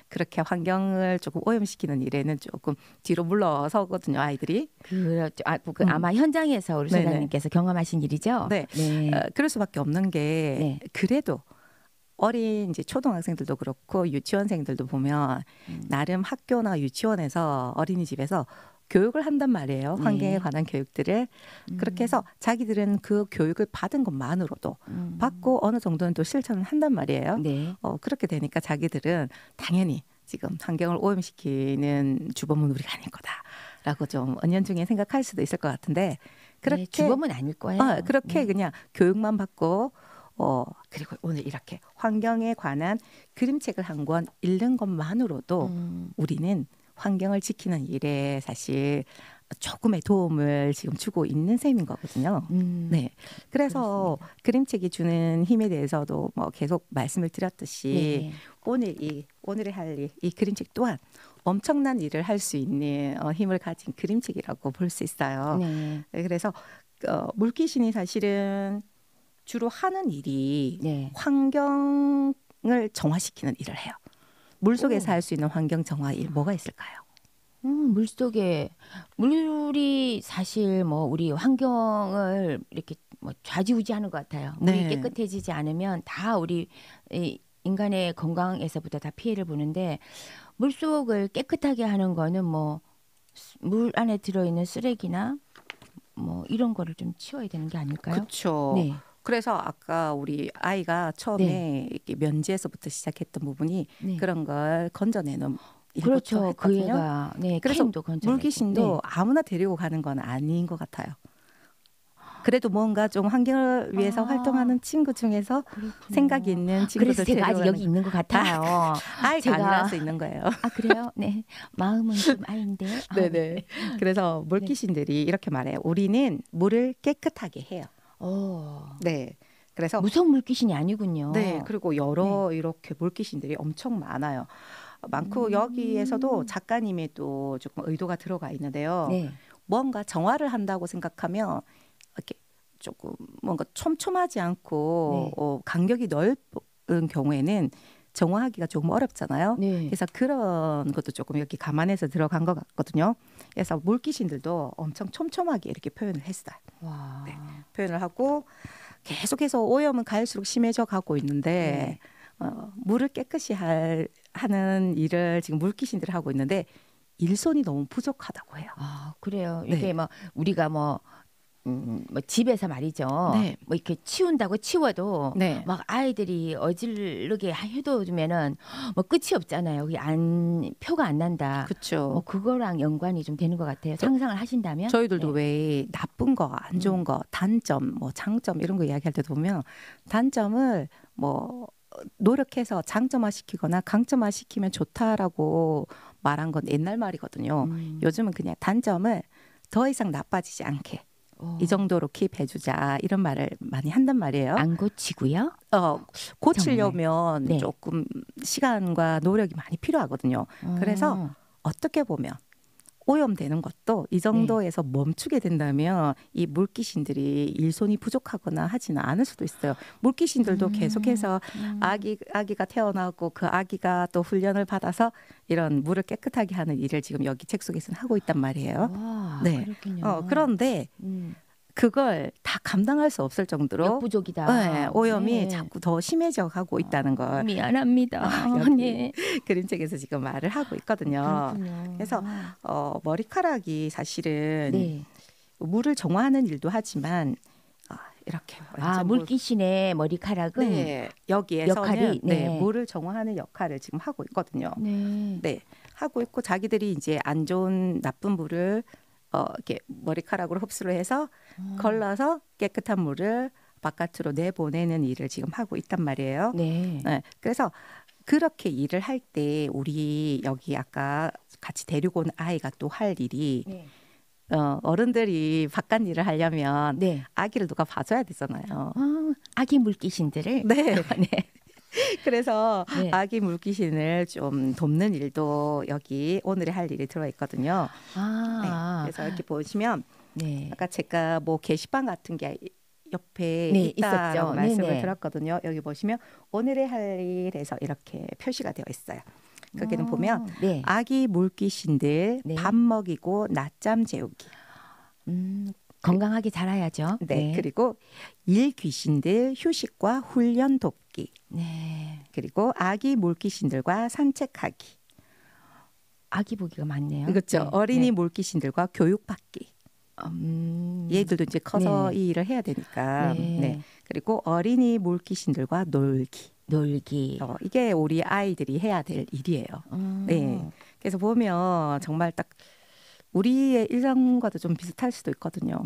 그렇게 환경을 조금 오염시키는 일에는 조금 뒤로 물러서거든요, 아이들이. 그렇죠. 아마 현장에서 우리 네네. 소장님께서 경험하신 일이죠. 네. 네. 그럴 수밖에 없는 게 네. 그래도 어린 이제 초등학생들도 그렇고 유치원생들도 보면 나름 학교나 유치원에서 어린이집에서 교육을 한단 말이에요. 네. 환경에 관한 교육들을. 그렇게 해서 자기들은 그 교육을 받은 것만으로도 받고 어느 정도는 또 실천을 한단 말이에요. 네. 그렇게 되니까 자기들은 당연히 지금 환경을 오염시키는 주범은 우리가 아닐 거다라고 좀 은연중에 생각할 수도 있을 것 같은데 그렇게 네, 주범은 아닐 거예요. 그렇게 네. 그냥 교육만 받고 그리고 오늘 이렇게 환경에 관한 그림책을 한 권 읽는 것만으로도 우리는 환경을 지키는 일에 사실 조금의 도움을 지금 주고 있는 셈인 거거든요. 네. 그래서 그림책이 주는 힘에 대해서도 뭐 계속 말씀을 드렸듯이 네. 오늘의 할 일, 이 그림책 또한 엄청난 일을 할 수 있는 힘을 가진 그림책이라고 볼 수 있어요. 네. 그래서 물귀신이 사실은 주로 하는 일이 네. 환경을 정화시키는 일을 해요. 물 속에서 할 수 있는 환경 정화 일 뭐가 있을까요? 물 속에 물이 사실 뭐 우리 환경을 이렇게 뭐 좌지우지하는 것 같아요. 물이 네. 깨끗해지지 않으면 다 우리 이 인간의 건강에서부터 다 피해를 보는데 물 속을 깨끗하게 하는 거는 뭐 물 안에 들어있는 쓰레기나 뭐 이런 거를 좀 치워야 되는 게 아닐까요? 그렇죠. 네. 그래서 아까 우리 아이가 처음에 이렇게 면지에서부터 시작했던 부분이 네. 그런 걸 건져내는 그렇죠. 일부터 그 했거든요. 애가 그래서 캔도 건져내고. 물귀신도 네. 아무나 데리고 가는 건 아닌 것 같아요. 그래도 뭔가 좀 환경을 위해서 활동하는 친구 중에서 그렇구나. 생각이 있는 친구들 그래서 제가 아직 데려가는 여기 있는 것 같아요. 아이가 제가- 아니라서 있는 거예요. 아 그래요? 네. 마음은 좀 아인데. 아, 네네. 그래서 물귀신들이 이렇게 말해요. 우리는 물을 깨끗하게 해요. 네. 그래서 무서운 물귀신이 아니군요. 네. 그리고 여러 이렇게 물귀신들이 엄청 많아요. 많고 여기에서도 작가님의 또 조금 의도가 들어가 있는데요. 네. 뭔가 정화를 한다고 생각하면 이렇게 조금 뭔가 촘촘하지 않고 네. 간격이 넓은 경우에는 정화하기가 조금 어렵잖아요. 네. 그래서 그런 것도 조금 여기 감안해서 들어간 것 같거든요. 그래서 물귀신들도 엄청 촘촘하게 이렇게 표현을 했어요. 와. 네. 표현을 하고 계속해서 오염은 갈수록 심해져 가고 있는데 물을 깨끗이 하는 일을 지금 물귀신들이 하고 있는데 일손이 너무 부족하다고 해요. 아 그래요. 네. 이게 뭐 우리가 뭐 집에서 말이죠. 네. 뭐 이렇게 치운다고 치워도 네. 막 아이들이 어질르게 해도면은 뭐 끝이 없잖아요. 그게 안 표가 안 난다. 그렇죠. 뭐 그거랑 연관이 좀 되는 것 같아요. 상상을 하신다면. 저희들도 네. 왜 나쁜 거, 안 좋은 거, 단점, 뭐 장점 이런 거 이야기할 때도 보면 단점을 뭐 노력해서 장점화 시키거나 강점화 시키면 좋다라고 말한 건 옛날 말이거든요. 요즘은 그냥 단점을 더 이상 나빠지지 않게 이 정도로 킵해주자 이런 말을 많이 한단 말이에요. 안 고치고요. 고치려면 네. 조금 시간과 노력이 많이 필요하거든요. 그래서 어떻게 보면 오염되는 것도 이 정도에서 멈추게 된다면 이 물귀신들이 일손이 부족하거나 하지는 않을 수도 있어요. 물귀신들도 계속해서 아기가 태어나고 그 아기가 또 훈련을 받아서 이런 물을 깨끗하게 하는 일을 지금 여기 책 속에서는 하고 있단 말이에요. 와, 네. 그렇군요. 그런데 그걸 다 감당할 수 없을 정도로 역부족이다. 네, 오염이 네. 자꾸 더 심해져 가고 있다는 걸 미안합니다. 여기 네. 그림책에서 지금 말을 하고 있거든요. 그렇군요. 그래서 머리카락이 사실은 네. 물을 정화하는 일도 하지만 이렇게 완전 물귀신의 머리카락은 네, 여기에서는 역할이, 네. 물을 정화하는 역할을 지금 하고 있거든요. 네. 네, 하고 있고 자기들이 이제 안 좋은 나쁜 물을 이렇게 머리카락으로 흡수를 해서 걸러서 깨끗한 물을 바깥으로 내보내는 일을 지금 하고 있단 말이에요. 네. 네, 그래서 그렇게 일을 할 때 우리 여기 아까 같이 데리고 온 아이가 또 할 일이 네. 어른들이 바깥 일을 하려면 네. 아기를 누가 봐줘야 되잖아요. 아기 물귀신들을 네. 네. 그래서 네. 아기 물귀신을 좀 돕는 일도 여기 오늘의 할 일이 들어 있거든요. 아, 그래서 이렇게 보시면 네. 아까 제가 뭐 게시판 같은 게 옆에 네, 있다라고 있었죠. 말씀을 네네. 들었거든요. 여기 보시면 오늘의 할 일에서 이렇게 표시가 되어 있어요. 거기는 보면 네. 아기 물귀신들 네. 밥 먹이고 낮잠 재우기. 건강하게 자라야죠. 네. 그리고 일 귀신들 휴식과 훈련 돕기. 네. 그리고 아기 물귀신들과 산책하기. 아기 보기가 많네요. 그렇죠. 네. 어린이 네. 물귀신들과 교육받기. 얘들도 이제 커서 네. 이 일을 해야 되니까. 네. 네. 그리고 어린이 물귀신들과 놀기. 놀기. 이게 우리 아이들이 해야 될 일이에요. 네. 그래서 보면 정말 딱 우리의 일상과도 좀 비슷할 수도 있거든요.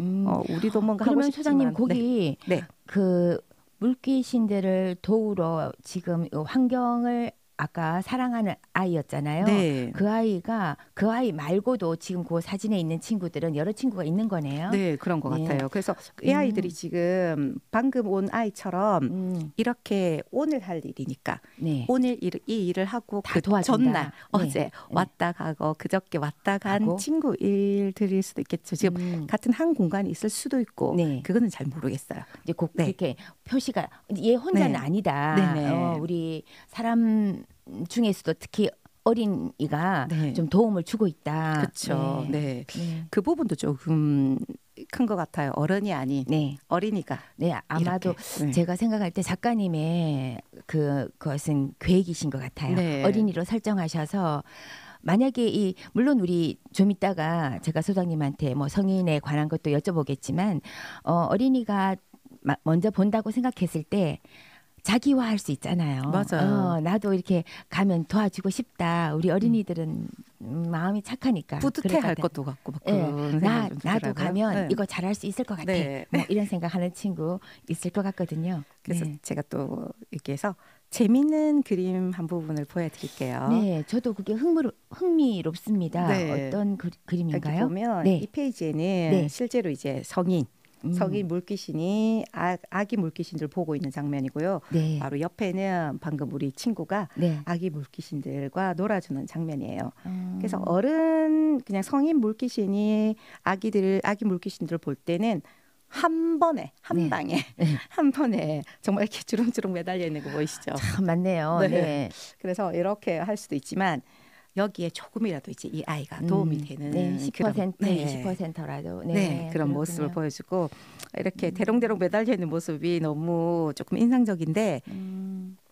우리도 뭔가 하고 그러면 싶지만. 소장님 거기 네. 그 물귀신들을 도우러 지금 이 환경을 아까 사랑하는 아이였잖아요. 네. 그 아이 말고도 지금 그 사진에 있는 친구들은 여러 친구가 있는 거네요. 네, 그런 것 네. 같아요. 그래서 이 아이들이 지금 방금 온 아이처럼 이렇게 오늘 할 일이니까 네. 오늘 이 일을 하고 다 그 도와준다. 전날 네. 어제 네. 왔다 가고 그저께 왔다 간 가고. 친구 일들일 수도 있겠죠. 지금 같은 한 공간에 있을 수도 있고 네. 그거는 잘 모르겠어요. 이제 꼭 네. 이렇게 표시가 얘 혼자는 네. 아니다. 네네. 우리 사람 중에서도 특히 어린이가 네. 좀 도움을 주고 있다. 그렇죠. 네. 네. 그 부분도 조금 큰 것 같아요. 어른이 아닌 네. 어린이가. 네, 아마도 이렇게. 네. 제가 생각할 때 작가님의 그것은 계획이신 것 같아요. 네. 어린이로 설정하셔서 만약에 물론 우리 좀 이따가 제가 소장님한테 뭐 성인에 관한 것도 여쭤보겠지만 어린이가 먼저 본다고 생각했을 때 자기화할 수 있잖아요. 맞아요. 나도 이렇게 가면 도와주고 싶다. 우리 어린이들은 마음이 착하니까 뿌듯해 할 그럴 것 것도 같고 막 네. 그런 생각이 좀 나도 들더라고요. 가면 네. 이거 잘할 수 있을 것 같아. 네. 뭐 이런 생각하는 친구 있을 것 같거든요. 그래서 네. 제가 또 이렇게 해서 재밌는 그림 한 부분을 보여드릴게요. 네, 저도 그게 흥미롭습니다. 네. 어떤 여기 그림인가요? 보면 네. 이 페이지에는 네. 실제로 이제 성인 물귀신이 아기 물귀신들 보고 있는 장면이고요. 네. 바로 옆에는 방금 우리 친구가 네. 아기 물귀신들과 놀아주는 장면이에요. 음. 그래서 그냥 성인 물귀신이 아기 물귀신들을 볼 때는 한 번에 한 네. 방에 네. 한 번에 정말 이렇게 주렁주렁 매달려 있는 거 보이시죠? 참 많네요. 네. 네. 그래서 이렇게 할 수도 있지만 여기에 조금이라도 이제 이 아이가 도움이 되는 네, 10% 네. 20%라도 네, 그런 모습을 보여주고 이렇게 대롱대롱 매달려 있는 모습이 너무 조금 인상적인데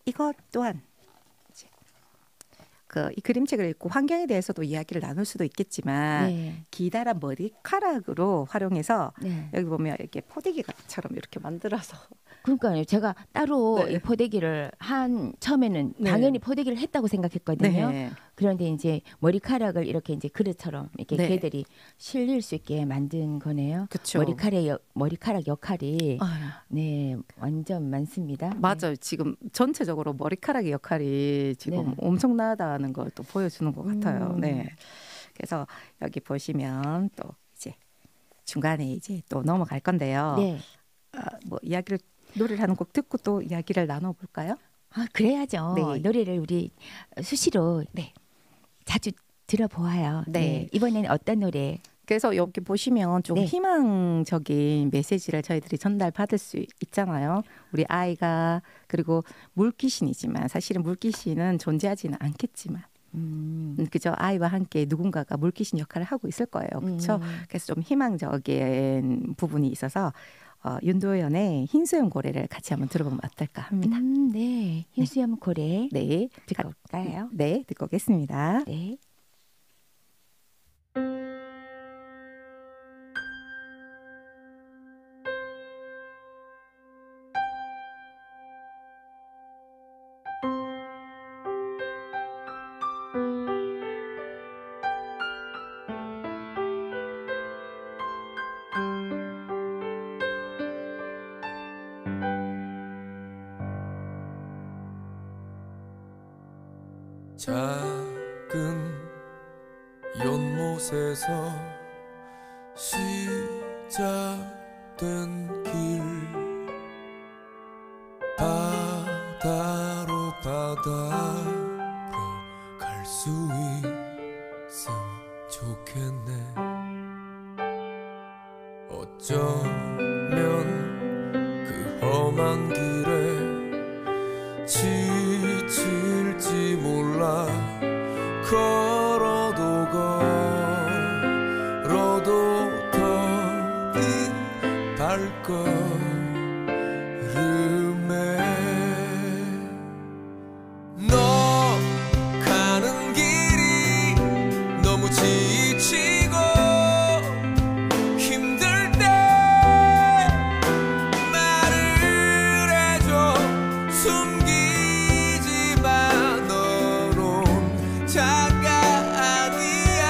이것 또한 이제 이 그림책을 읽고 환경에 대해서도 이야기를 나눌 수도 있겠지만 네. 기다란 머리카락으로 활용해서 네. 여기 보면 이렇게 포대기처럼 이렇게 만들어서 그러니까요. 제가 따로 네. 이 포대기를 처음에는 네. 당연히 포대기를 했다고 생각했거든요. 네. 그런데 이제 머리카락을 이렇게 이제 그릇처럼 이렇게 네. 개들이 실릴 수 있게 만든 거네요. 그쵸. 머리카락 역할이 아유. 네, 완전 많습니다. 맞아요. 지금 전체적으로 머리카락의 역할이 지금 네. 엄청나다는 걸 또 보여주는 것 같아요. 음. 네. 그래서 여기 보시면 또 이제 중간에 이제 또 넘어갈 건데요. 네. 뭐 노래를 하는 곡 듣고 또 이야기를 나눠볼까요? 그래야죠. 네. 노래를 우리 수시로 자주 들어보아요. 네. 이번에는 어떤 노래? 그래서 여기 보시면 좀 네. 희망적인 메시지를 저희들이 전달받을 수 있잖아요. 우리 아이가 그리고 물귀신이지만 사실은 물귀신은 존재하지는 않겠지만 그죠? 아이와 함께 누군가가 물귀신 역할을 하고 있을 거예요. 그렇죠? 그래서 좀 희망적인 부분이 있어서 윤도현의 흰수염 고래를 같이 한번 들어보면 어떨까 합니다. 네. 흰수염 고래 네, 듣고 올까요? 네, 듣고 오겠습니다. 네. 작은 연못에서 시작된 길 바다로 갈 수 있음 좋겠네. 어쩌면 그 험한 길에 지칠지 몰라. 걸어도 더딘 발걸음에 너 가는 길이 너무 지치고 힘들 때 말을 해줘. 숨기지 마. 너는 자가 아니야.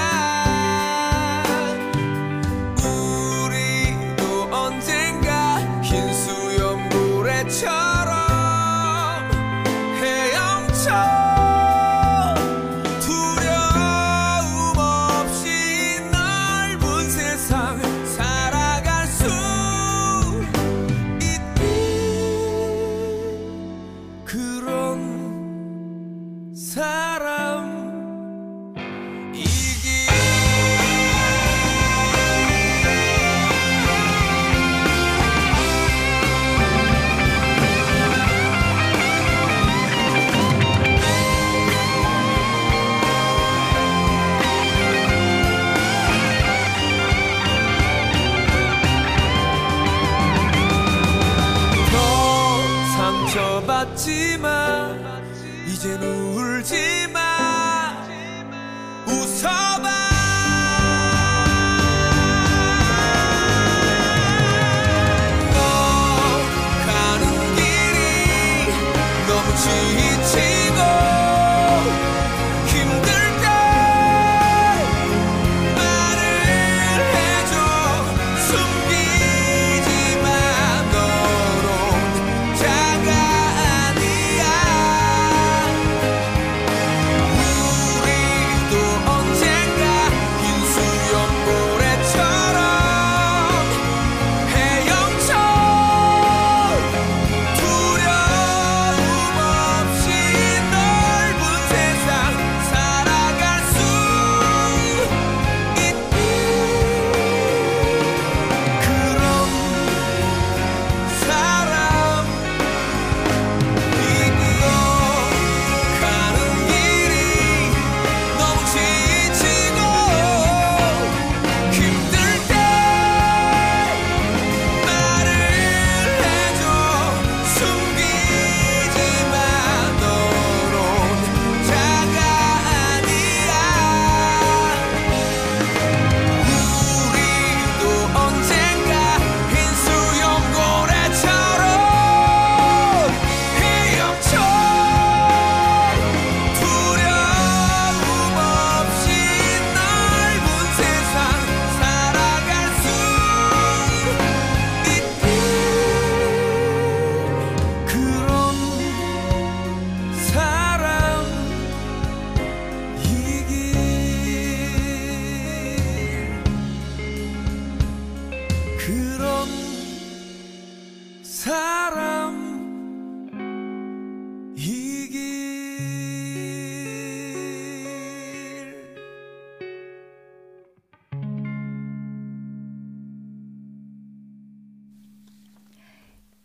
우리도 언젠가 흰 수염 모래처럼 헤엄쳐 두려움 없이 넓은 세상 살아갈 수 있는 그런 사람이기. 더 상처받지 마. 이젠 울지 마. 웃어봐. 너 가는 길이 너무 지치고 힘들 때 말을 해줘. 숨기지 마. 너는 자가 아니야. 우리도 언젠가 흰 수염 모래처럼 헤엄쳐 두려움 없이 넓은 세상 살아갈 수 있는 그런 사람이고. 가는 길이 너무 지치고 힘들 때 말을 해줘. 숨기지 마. 너는 자가 아니야. 우리도 언젠가 흰 수염 고래처럼 헤엄쳐 두려움 없이 넓은 세상 살아갈 수 있는 그런 사람이기. 그런 사람이길.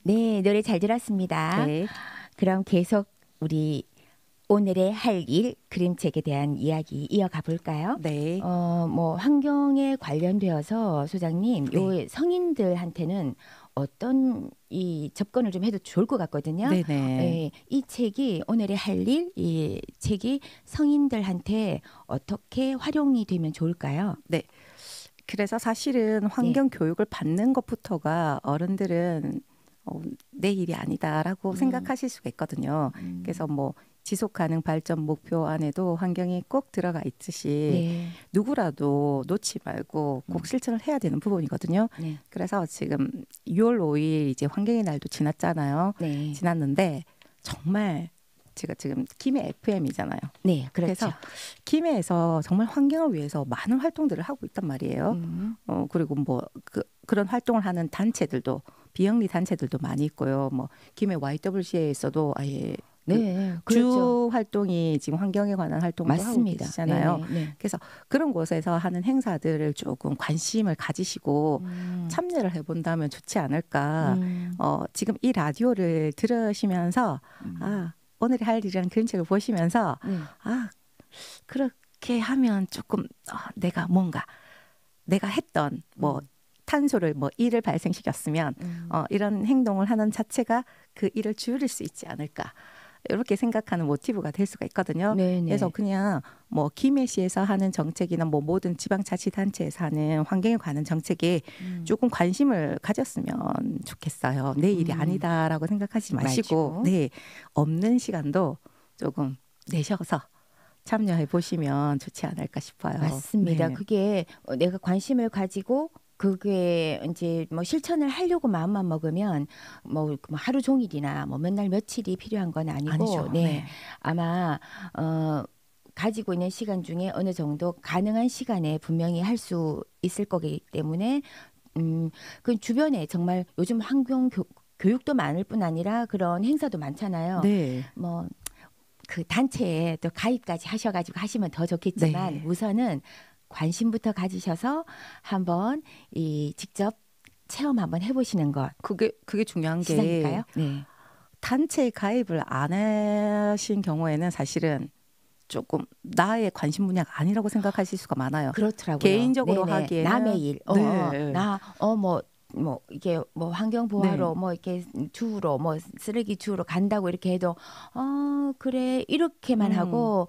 네, 노래 잘 들었습니다. 네. 그럼 계속 우리 오늘의 할 일 그림책에 대한 이야기 이어가 볼까요? 네. 뭐 환경에 관련되어서 소장님, 요 성인들한테는 어떤 이 접근을 좀 해도 좋을 것 같거든요. 네네. 네, 이 책이 오늘의 할 일, 이 책이 성인들한테 어떻게 활용이 되면 좋을까요? 네. 그래서 사실은 환경 교육을 받는 것부터가 어른들은 내 일이 아니다라고 생각하실 수가 있거든요. 그래서 뭐 지속 가능 발전 목표 안에도 환경이 꼭 들어가 있듯이 네. 누구라도 놓지 말고 꼭 실천을 해야 되는 부분이거든요. 네. 그래서 지금 6월 5일 이제 환경의 날도 지났잖아요. 네. 지났는데 정말 제가 지금 김해 FM이잖아요. 네, 그렇죠. 그래서 김해에서 정말 환경을 위해서 많은 활동들을 하고 있단 말이에요. 그리고 뭐 그런 활동을 하는 단체들도 비영리 단체들도 많이 있고요. 뭐 김해 YWCA에서도 아예 네, 주 그렇죠. 활동이 지금 환경에 관한 활동도 하고 맞습니다. 계시잖아요. 네, 네. 그래서 그런 곳에서 하는 행사들을 조금 관심을 가지시고 참여를 해본다면 좋지 않을까. 지금 이 라디오를 들으시면서 아 오늘 할 일이라는 그림책을 보시면서 네. 아 그렇게 하면 조금 내가 했던 뭐 탄소를 뭐 일을 발생시켰으면 이런 행동을 하는 자체가 그 일을 줄일 수 있지 않을까. 이렇게 생각하는 모티브가 될 수가 있거든요. 네네. 그래서 그냥 뭐 김해시에서 하는 정책이나 뭐 모든 지방자치단체에서 하는 환경에 관한 정책에 조금 관심을 가졌으면 좋겠어요. 내 일이 아니다라고 생각하지 마시고, 네, 없는 시간도 조금 내셔서 참여해 보시면 좋지 않을까 싶어요. 맞습니다. 네. 그게 내가 관심을 가지고 그게 이제 뭐 실천을 하려고 마음만 먹으면 뭐 하루 종일이나 뭐 몇 날 며칠이 필요한 건 아니고, 아니죠. 네. 네. 아마 가지고 있는 시간 중에 어느 정도 가능한 시간에 분명히 할 수 있을 거기 때문에 그 주변에 정말 요즘 환경 교육도 많을 뿐 아니라 그런 행사도 많잖아요. 네. 뭐 그 단체에 또 가입까지 하셔가지고 하시면 더 좋겠지만 네. 우선은 관심부터 가지셔서 한번 이 직접 체험 한번 해보시는 것 그게 중요한 게 시작일까요? 네. 단체에 가입을 안 하신 경우에는 사실은 조금 나의 관심 분야가 아니라고 생각하실 수가 많아요. 그렇더라고요. 개인적으로 네네. 하기에는 남의 일, 네. 뭐 이게 뭐 환경 보호하러 네. 뭐 이렇게 주우러 뭐 쓰레기 주우러 간다고 이렇게 해도 그래 이렇게만 하고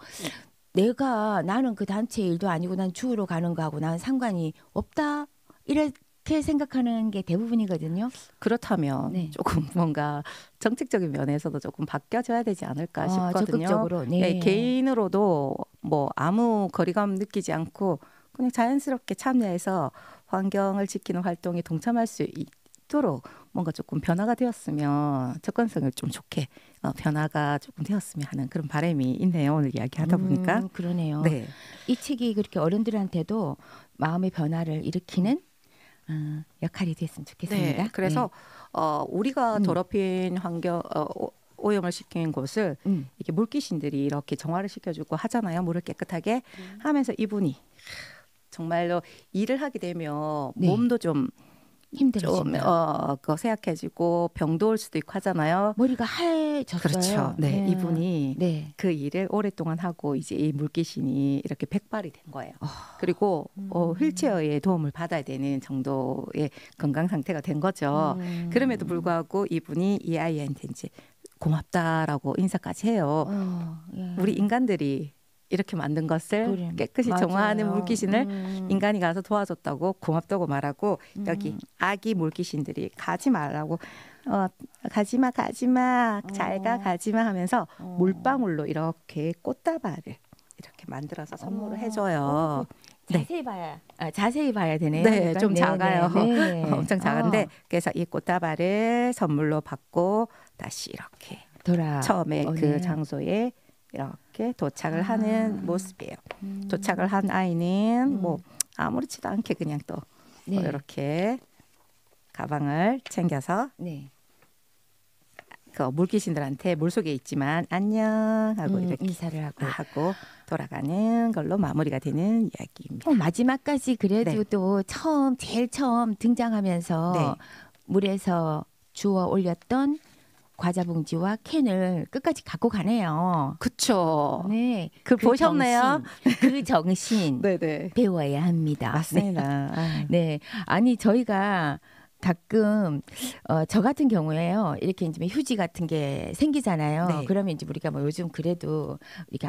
나는 그 단체 일도 아니고 난 주우러 가는 거하고 난 상관이 없다 이렇게 생각하는 게 대부분이거든요. 그렇다면 네. 조금 뭔가 정책적인 면에서도 조금 바뀌어져야 되지 않을까 싶거든요. 적극적으로. 네. 네, 개인으로도 뭐 아무 거리감 느끼지 않고 그냥 자연스럽게 참여해서 환경을 지키는 활동에 동참할 수 있도록 뭔가 조금 변화가 되었으면 접근성을 좀 좋게 변화가 조금 되었으면 하는 그런 바람이 있네요. 오늘 이야기하다 보니까. 그러네요. 네. 이 책이 그렇게 어른들한테도 마음의 변화를 일으키는 역할이 됐으면 좋겠습니다. 네. 그래서 우리가 더럽힌 환경 오염을 시킨 곳을 이렇게 물귀신들이 이렇게 정화를 시켜주고 하잖아요. 물을 깨끗하게 하면서 이분이 정말로 일을 하게 되면 네. 몸도 좀 힘들어진다. 세약해지고 병도 올 수도 있고 하잖아요. 머리가 하얘졌어요. 그렇죠. 네, 이분이 네. 그 일을 오랫동안 하고 이제 이 물귀신이 이렇게 백발이 된 거예요. 그리고 휠체어의 도움을 받아야 되는 정도의 건강 상태가 된 거죠. 그럼에도 불구하고 이분이 이 아이한테 이제 고맙다라고 인사까지 해요. 예. 우리 인간들이 이렇게 만든 것을 그래, 깨끗이 맞아요. 정화하는 물귀신을 인간이 가서 도와줬다고 고맙다고 말하고 여기 아기 물귀신들이 가지 말라고 가지마 잘가 가지마 하면서 물방울로 이렇게 꽃다발을 이렇게 만들어서 선물을 해줘요. 네. 자세히 봐야 되네요. 네, 그러니까. 좀 작아요. 네. 엄청 작은데 그래서 이 꽃다발을 선물로 받고 다시 이렇게 처음에 그 장소에 이렇게 도착을 하는 모습이에요. 도착을 한 아이는 뭐 아무렇지도 않게 그냥 또 네. 이렇게 가방을 챙겨서 네. 그 물귀신들한테 물속에 있지만 안녕 하고 이렇게 인사를 하고 돌아가는 걸로 마무리가 되는 이야기입니다. 마지막까지 그래도 네. 또 제일 처음 등장하면서 네. 물에서 주워 올렸던 과자 봉지와 캔을 끝까지 갖고 가네요. 그쵸. 네, 그 보셨네요. 그 정신 네네. 배워야 합니다. 맞습니다. 네, 아니 저희가 가끔 저 같은 경우에요. 이렇게 이제 휴지 같은 게 생기잖아요. 네. 그러면 이제 우리가 뭐 요즘 그래도 이렇게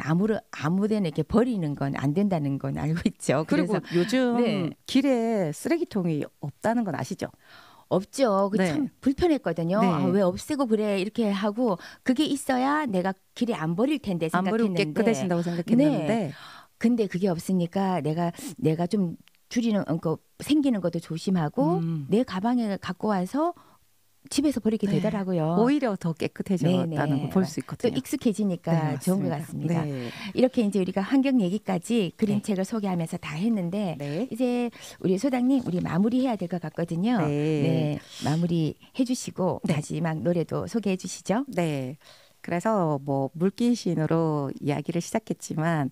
아무데나 이렇게 버리는 건 안 된다는 건 알고 있죠. 그리고 그래서 요즘 네. 길에 쓰레기통이 없다는 건 아시죠? 없죠. 그 네. 참 불편했거든요. 네. 왜 없애고 그래 이렇게 하고 그게 있어야 내가 길에 안 버릴 텐데 안 버리고 생각했는데. 깨끗해진다고 생각했는데 네. 근데 그게 없으니까 내가 좀 줄이는 생기는 것도 조심하고 내 가방에 갖고 와서 집에서 버리게 네. 되더라고요. 오히려 더 깨끗해졌다는 걸 볼 수 또 있거든요. 익숙해지니까 네, 좋은 것 맞습니다. 같습니다. 네. 이렇게 이제 우리가 환경 얘기까지 그림책을 소개하면서 다 했는데 네. 이제 우리 소장님 우리 마무리해야 될 것 같거든요. 네. 마무리 해주시고 네. 마지막 노래도 소개해 주시죠. 네. 그래서 뭐 물귀신으로 이야기를 시작했지만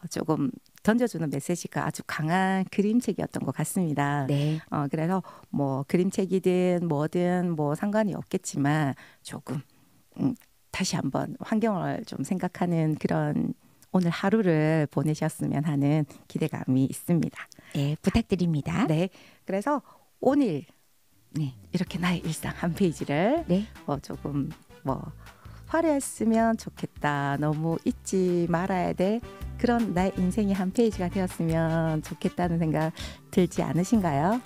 조금 던져주는 메시지가 아주 강한 그림책이었던 것 같습니다. 네. 그래서 뭐 그림책이든 뭐든 뭐 상관이 없겠지만 조금 다시 한번 환경을 좀 생각하는 그런 오늘 하루를 보내셨으면 하는 기대감이 있습니다. 네, 부탁드립니다. 네. 그래서 오늘 네. 이렇게 나의 일상 한 페이지를 네. 조금 뭐 화려했으면 좋겠다. 너무 잊지 말아야 될 그런 나의 인생의 한 페이지가 되었으면 좋겠다는 생각 들지 않으신가요?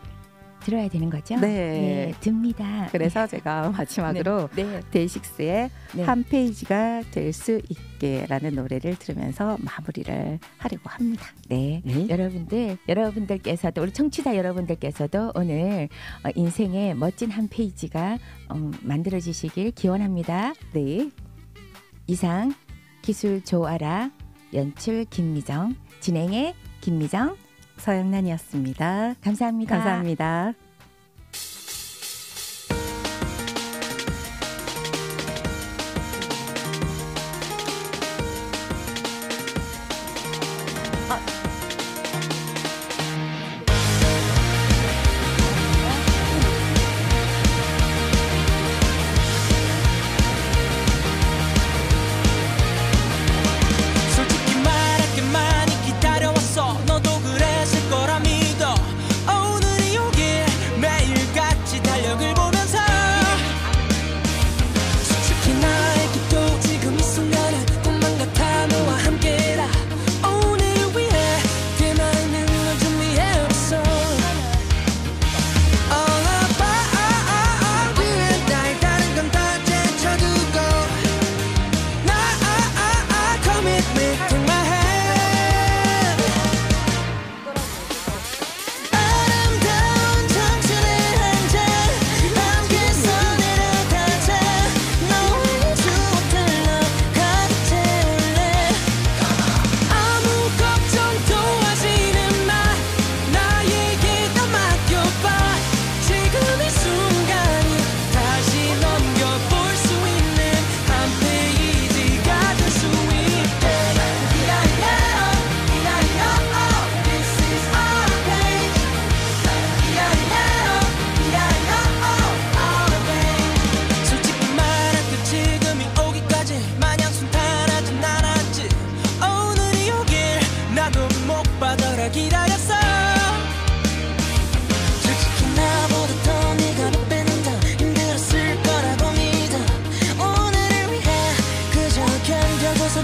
들어야 되는 거죠? 네. 듭니다. 그래서 제가 마지막으로 네. 데이식스의 네. 한 페이지가 될 수 있게라는 노래를 들으면서 마무리를 하려고 합니다. 네. 네. 여러분들께서도 우리 청취자 여러분들께서도 오늘 인생의 멋진 한 페이지가 만들어지시길 기원합니다. 네. 이상 기술 조아라 연출 김미정 진행의 김미정 서영란이었습니다. 감사합니다. 감사합니다. 솔직히 말할게 많이 기다려왔어. 너도 그랬을 거라 믿어. 오늘이 오길 매일같이 달력을 보면서 솔직히 나에게도 지금 이 순간은 꿈만 같아. 너와 함께라. 오늘을 위해 그 많은 걸 준비해왔어. All about 그의 나의 다른 건 다 제쳐두고 commit me, take my hand. 아름다운 청춘의 한 장, 함께서 내려가자. 너의 추억들로 가득 채울래. 아무 걱정도 하지는 마. 나에게 다 맡겨봐. 지금 이 순간이 다시 넘겨볼 수 있는 한 페이지가 될 수 있게. This is our page. Our page. 솔직히 말할게 지금이 오기까지 마냥 순탄하진 않았지. 오늘이 오길 나도 못 받아라 기다렸어. 솔직히 나보다 더 네가 몇 배는 더 힘들었을 거라고 믿어. 오늘을 위해 그저 견뎌줘서